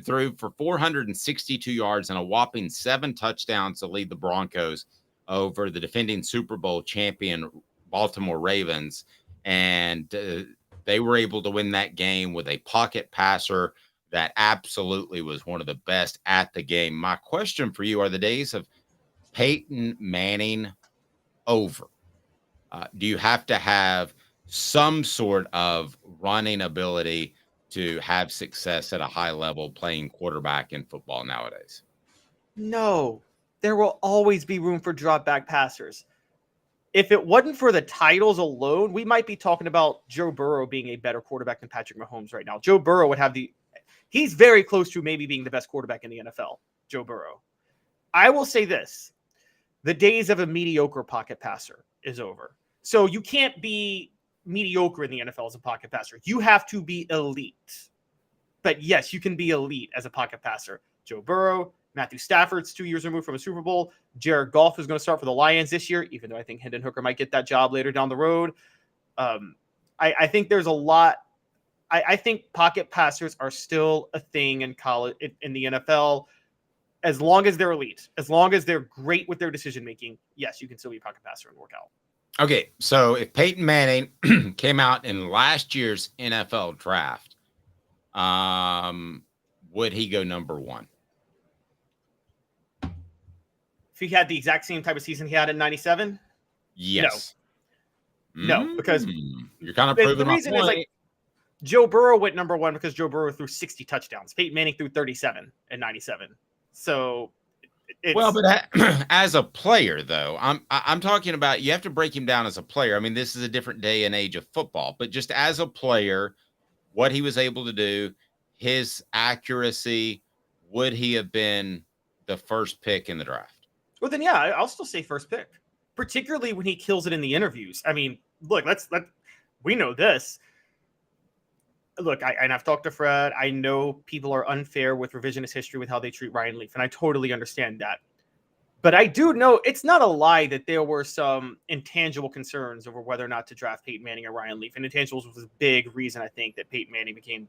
threw for 462 yards and a whopping 7 touchdowns to lead the Broncos over the defending Super Bowl champion Baltimore Ravens. And they were able to win that game with a pocket passer that absolutely was one of the best at the game. My question for you, are the days of Peyton Manning over? Do you have to have some sort of running ability to have success at a high level playing quarterback in football nowadays? No, there will always be room for drop back passers. If it wasn't for the titles alone, we might be talking about Joe Burrow being a better quarterback than Patrick Mahomes right now. Joe Burrow would have he's very close to maybe being the best quarterback in the NFL, Joe Burrow. I will say this, the days of a mediocre pocket passer is over. So you can't be mediocre in the NFL as a pocket passer. You have to be elite. But yes, you can be elite as a pocket passer. Joe Burrow, Matthew Stafford's 2 years removed from a Super Bowl. Jared Goff is going to start for the Lions this year, even though I think Hendon Hooker might get that job later down the road. I think there's a lot. I think pocket passers are still a thing in college, in the NFL. As long as they're elite, as long as they're great with their decision making, yes, you can still be a pocket passer and work out. Okay, so if Peyton Manning came out in last year's NFL draft, would he go number 1? If he had the exact same type of season he had in 97? Yes. No, because you're kind of proving the reason my point. is like Joe Burrow went number 1 because Joe Burrow threw 60 touchdowns. Peyton Manning threw 37 in 97. So but as a player, though, I'm talking about, you have to break him down as a player. I mean, this is a different day and age of football, but just as a player, what he was able to do, his accuracy, would he have been the first pick in the draft? Well, then, yeah, I'll still say first pick, particularly when he kills it in the interviews. I mean, look, we know this. Look, I've talked to Fred. I know people are unfair with revisionist history with how they treat Ryan Leaf, and I totally understand that. But I do know it's not a lie that there were some intangible concerns over whether or not to draft Peyton Manning or Ryan Leaf. And intangibles was a big reason, I think, that Peyton Manning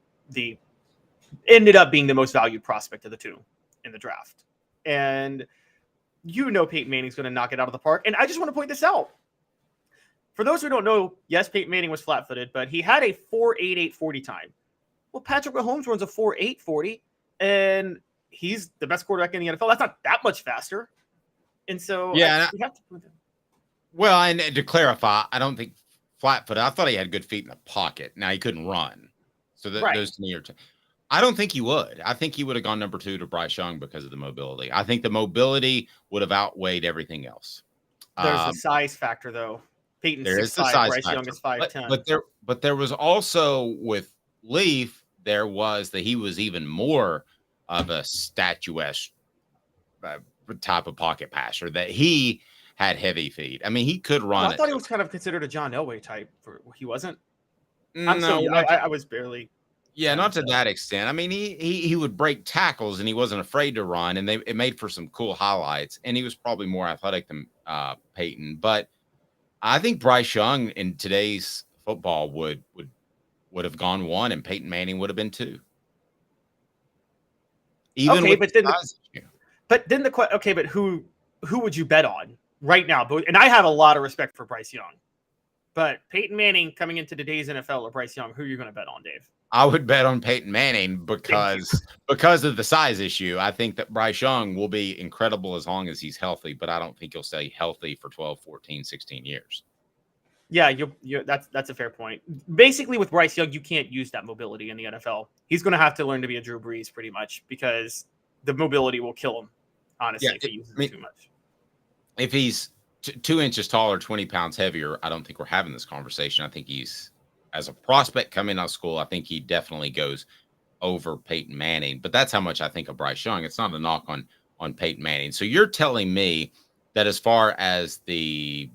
ended up being the most valued prospect of the two in the draft. And you know Peyton Manning's going to knock it out of the park. And I just want to point this out. For those who don't know, yes, Peyton Manning was flat-footed, but he had a 4.88 40 time. Well, Patrick Mahomes runs a 4.8 40, and he's the best quarterback in the NFL. That's not that much faster. And so, yeah. And to clarify, I don't think flat-footed. I thought he had good feet in the pocket. Now, he couldn't run. So those to me are I don't think he would. I think he would have gone number 2 to Bryce Young because of the mobility. I think the mobility would have outweighed everything else. There's the size factor, though. Peyton's There is the 6'5", size Bryce factor. Young is 5'10". But there was also with Leaf, there was that he was even more of a statuesque type of pocket passer, that he had heavy feet. I mean, he could run. I thought he was kind of considered a John Elway type. He wasn't. No, I was barely. Yeah, not to that extent. I mean, he would break tackles and he wasn't afraid to run, and it made for some cool highlights. And he was probably more athletic than Peyton. But I think Bryce Young in today's football would have gone 1, and Peyton Manning would have been 2. Even okay, but who would you bet on right now? And I have a lot of respect for Bryce Young, but Peyton Manning coming into today's NFL or Bryce Young, who are you going to bet on, Dave? I would bet on Peyton Manning because of the size issue. I think that Bryce Young will be incredible as long as he's healthy, but I don't think he'll stay healthy for 12, 14, 16 years. Yeah, that's a fair point. Basically, with Bryce Young, you can't use that mobility in the NFL. He's going to have to learn to be a Drew Brees pretty much, because the mobility will kill him, honestly, if he uses it too much. If he's 2 inches taller, 20 pounds heavier, I don't think we're having this conversation. I think he's, as a prospect coming out of school, I think he definitely goes over Peyton Manning. But that's how much I think of Bryce Young. It's not a knock on Peyton Manning. So you're telling me that as far as the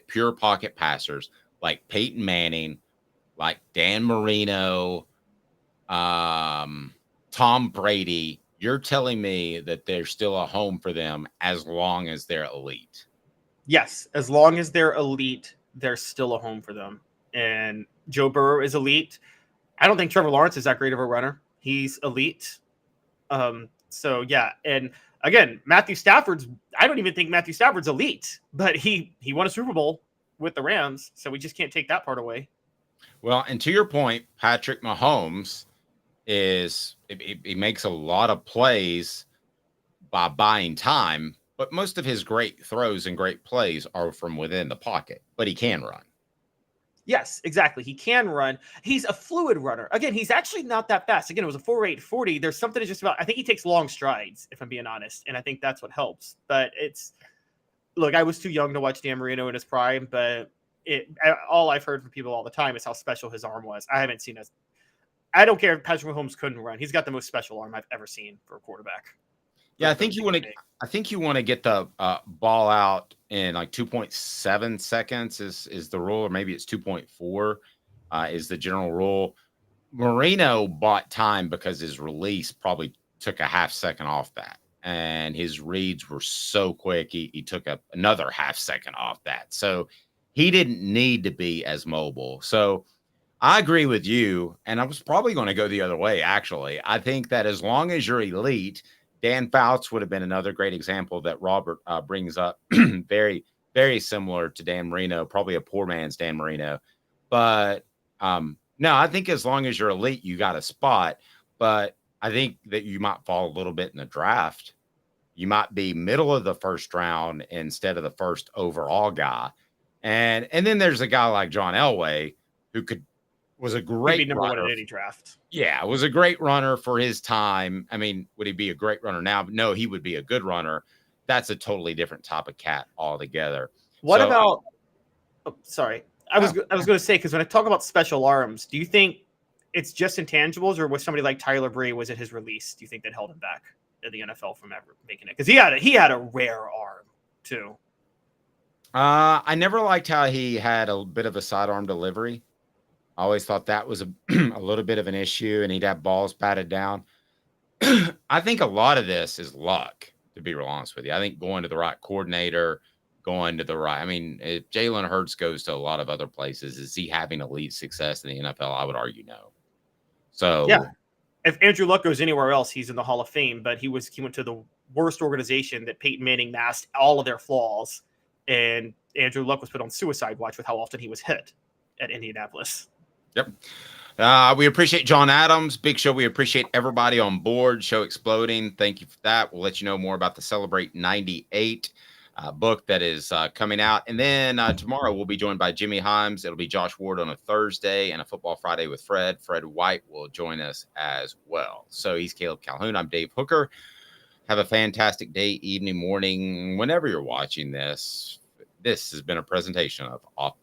pure pocket passers, like Peyton Manning, like Dan Marino, Tom Brady, you're telling me that there's still a home for them as long as they're elite? Yes, as long as they're elite, there's still a home for them. And Joe Burrow is elite. I don't think Trevor Lawrence is that great of a runner. He's elite. So, yeah. And again, I don't even think Matthew Stafford's elite, but he won a Super Bowl with the Rams, so we just can't take that part away. Well, and to your point, Patrick Mahomes he makes a lot of plays by buying time, but most of his great throws and great plays are from within the pocket, but he can run. Yes, exactly. He can run. He's a fluid runner. Again, he's actually not that fast. Again, it was a 4.8 40. There's something just about, I think he takes long strides, if I'm being honest, and I think that's what helps. But look, I was too young to watch Dan Marino in his prime, but all I've heard from people all the time is how special his arm was. I haven't seen I don't care if Patrick Mahomes couldn't run. He's got the most special arm I've ever seen for a quarterback. Yeah, I think you want to get the ball out in like 2.7 seconds is the rule, or maybe it's 2.4 is the general rule. Marino bought time because his release probably took a half second off that, and his reads were so quick he took another half second off that. So he didn't need to be as mobile. So I agree with you, and I was probably going to go the other way, actually. I think that as long as you're elite, Dan Fouts would have been another great example that Robert brings up. Very, very similar to Dan Marino, probably a poor man's Dan Marino. But no, I think as long as you're elite, you got a spot. But I think that you might fall a little bit in the draft. You might be middle of the first round instead of the first overall guy. And then there's a guy like John Elway who was a great number runner. 1 in any draft. Yeah, was a great runner for his time. I mean, would he be a great runner now? No, he would be a good runner. That's a totally different type of cat altogether. What about? Oh, sorry, I was going to say, because when I talk about special arms, do you think it's just intangibles, or was somebody like Tyler Bree, was it his release? Do you think that held him back in the NFL from ever making it? Because he had a rare arm too. I never liked how he had a bit of a sidearm delivery. I always thought that was a little bit of an issue, and he'd have balls batted down. I think a lot of this is luck, to be real honest with you. I think going to the right coordinator, I mean, if Jalen Hurts goes to a lot of other places, is he having elite success in the NFL? I would argue no. So yeah, if Andrew Luck goes anywhere else, he's in the Hall of Fame, but he went to the worst organization that Peyton Manning masked all of their flaws, and Andrew Luck was put on suicide watch with how often he was hit at Indianapolis. Yep. We appreciate John Adams. Big show. We appreciate everybody on board. Show exploding. Thank you for that. We'll let you know more about the Celebrate 98 book that is coming out. And then tomorrow we'll be joined by Jimmy Himes. It'll be Josh Ward on a Thursday, and a Football Friday with Fred. Fred White will join us as well. So he's Caleb Calhoun. I'm Dave Hooker. Have a fantastic day, evening, morning, whenever you're watching this. This has been a presentation of Off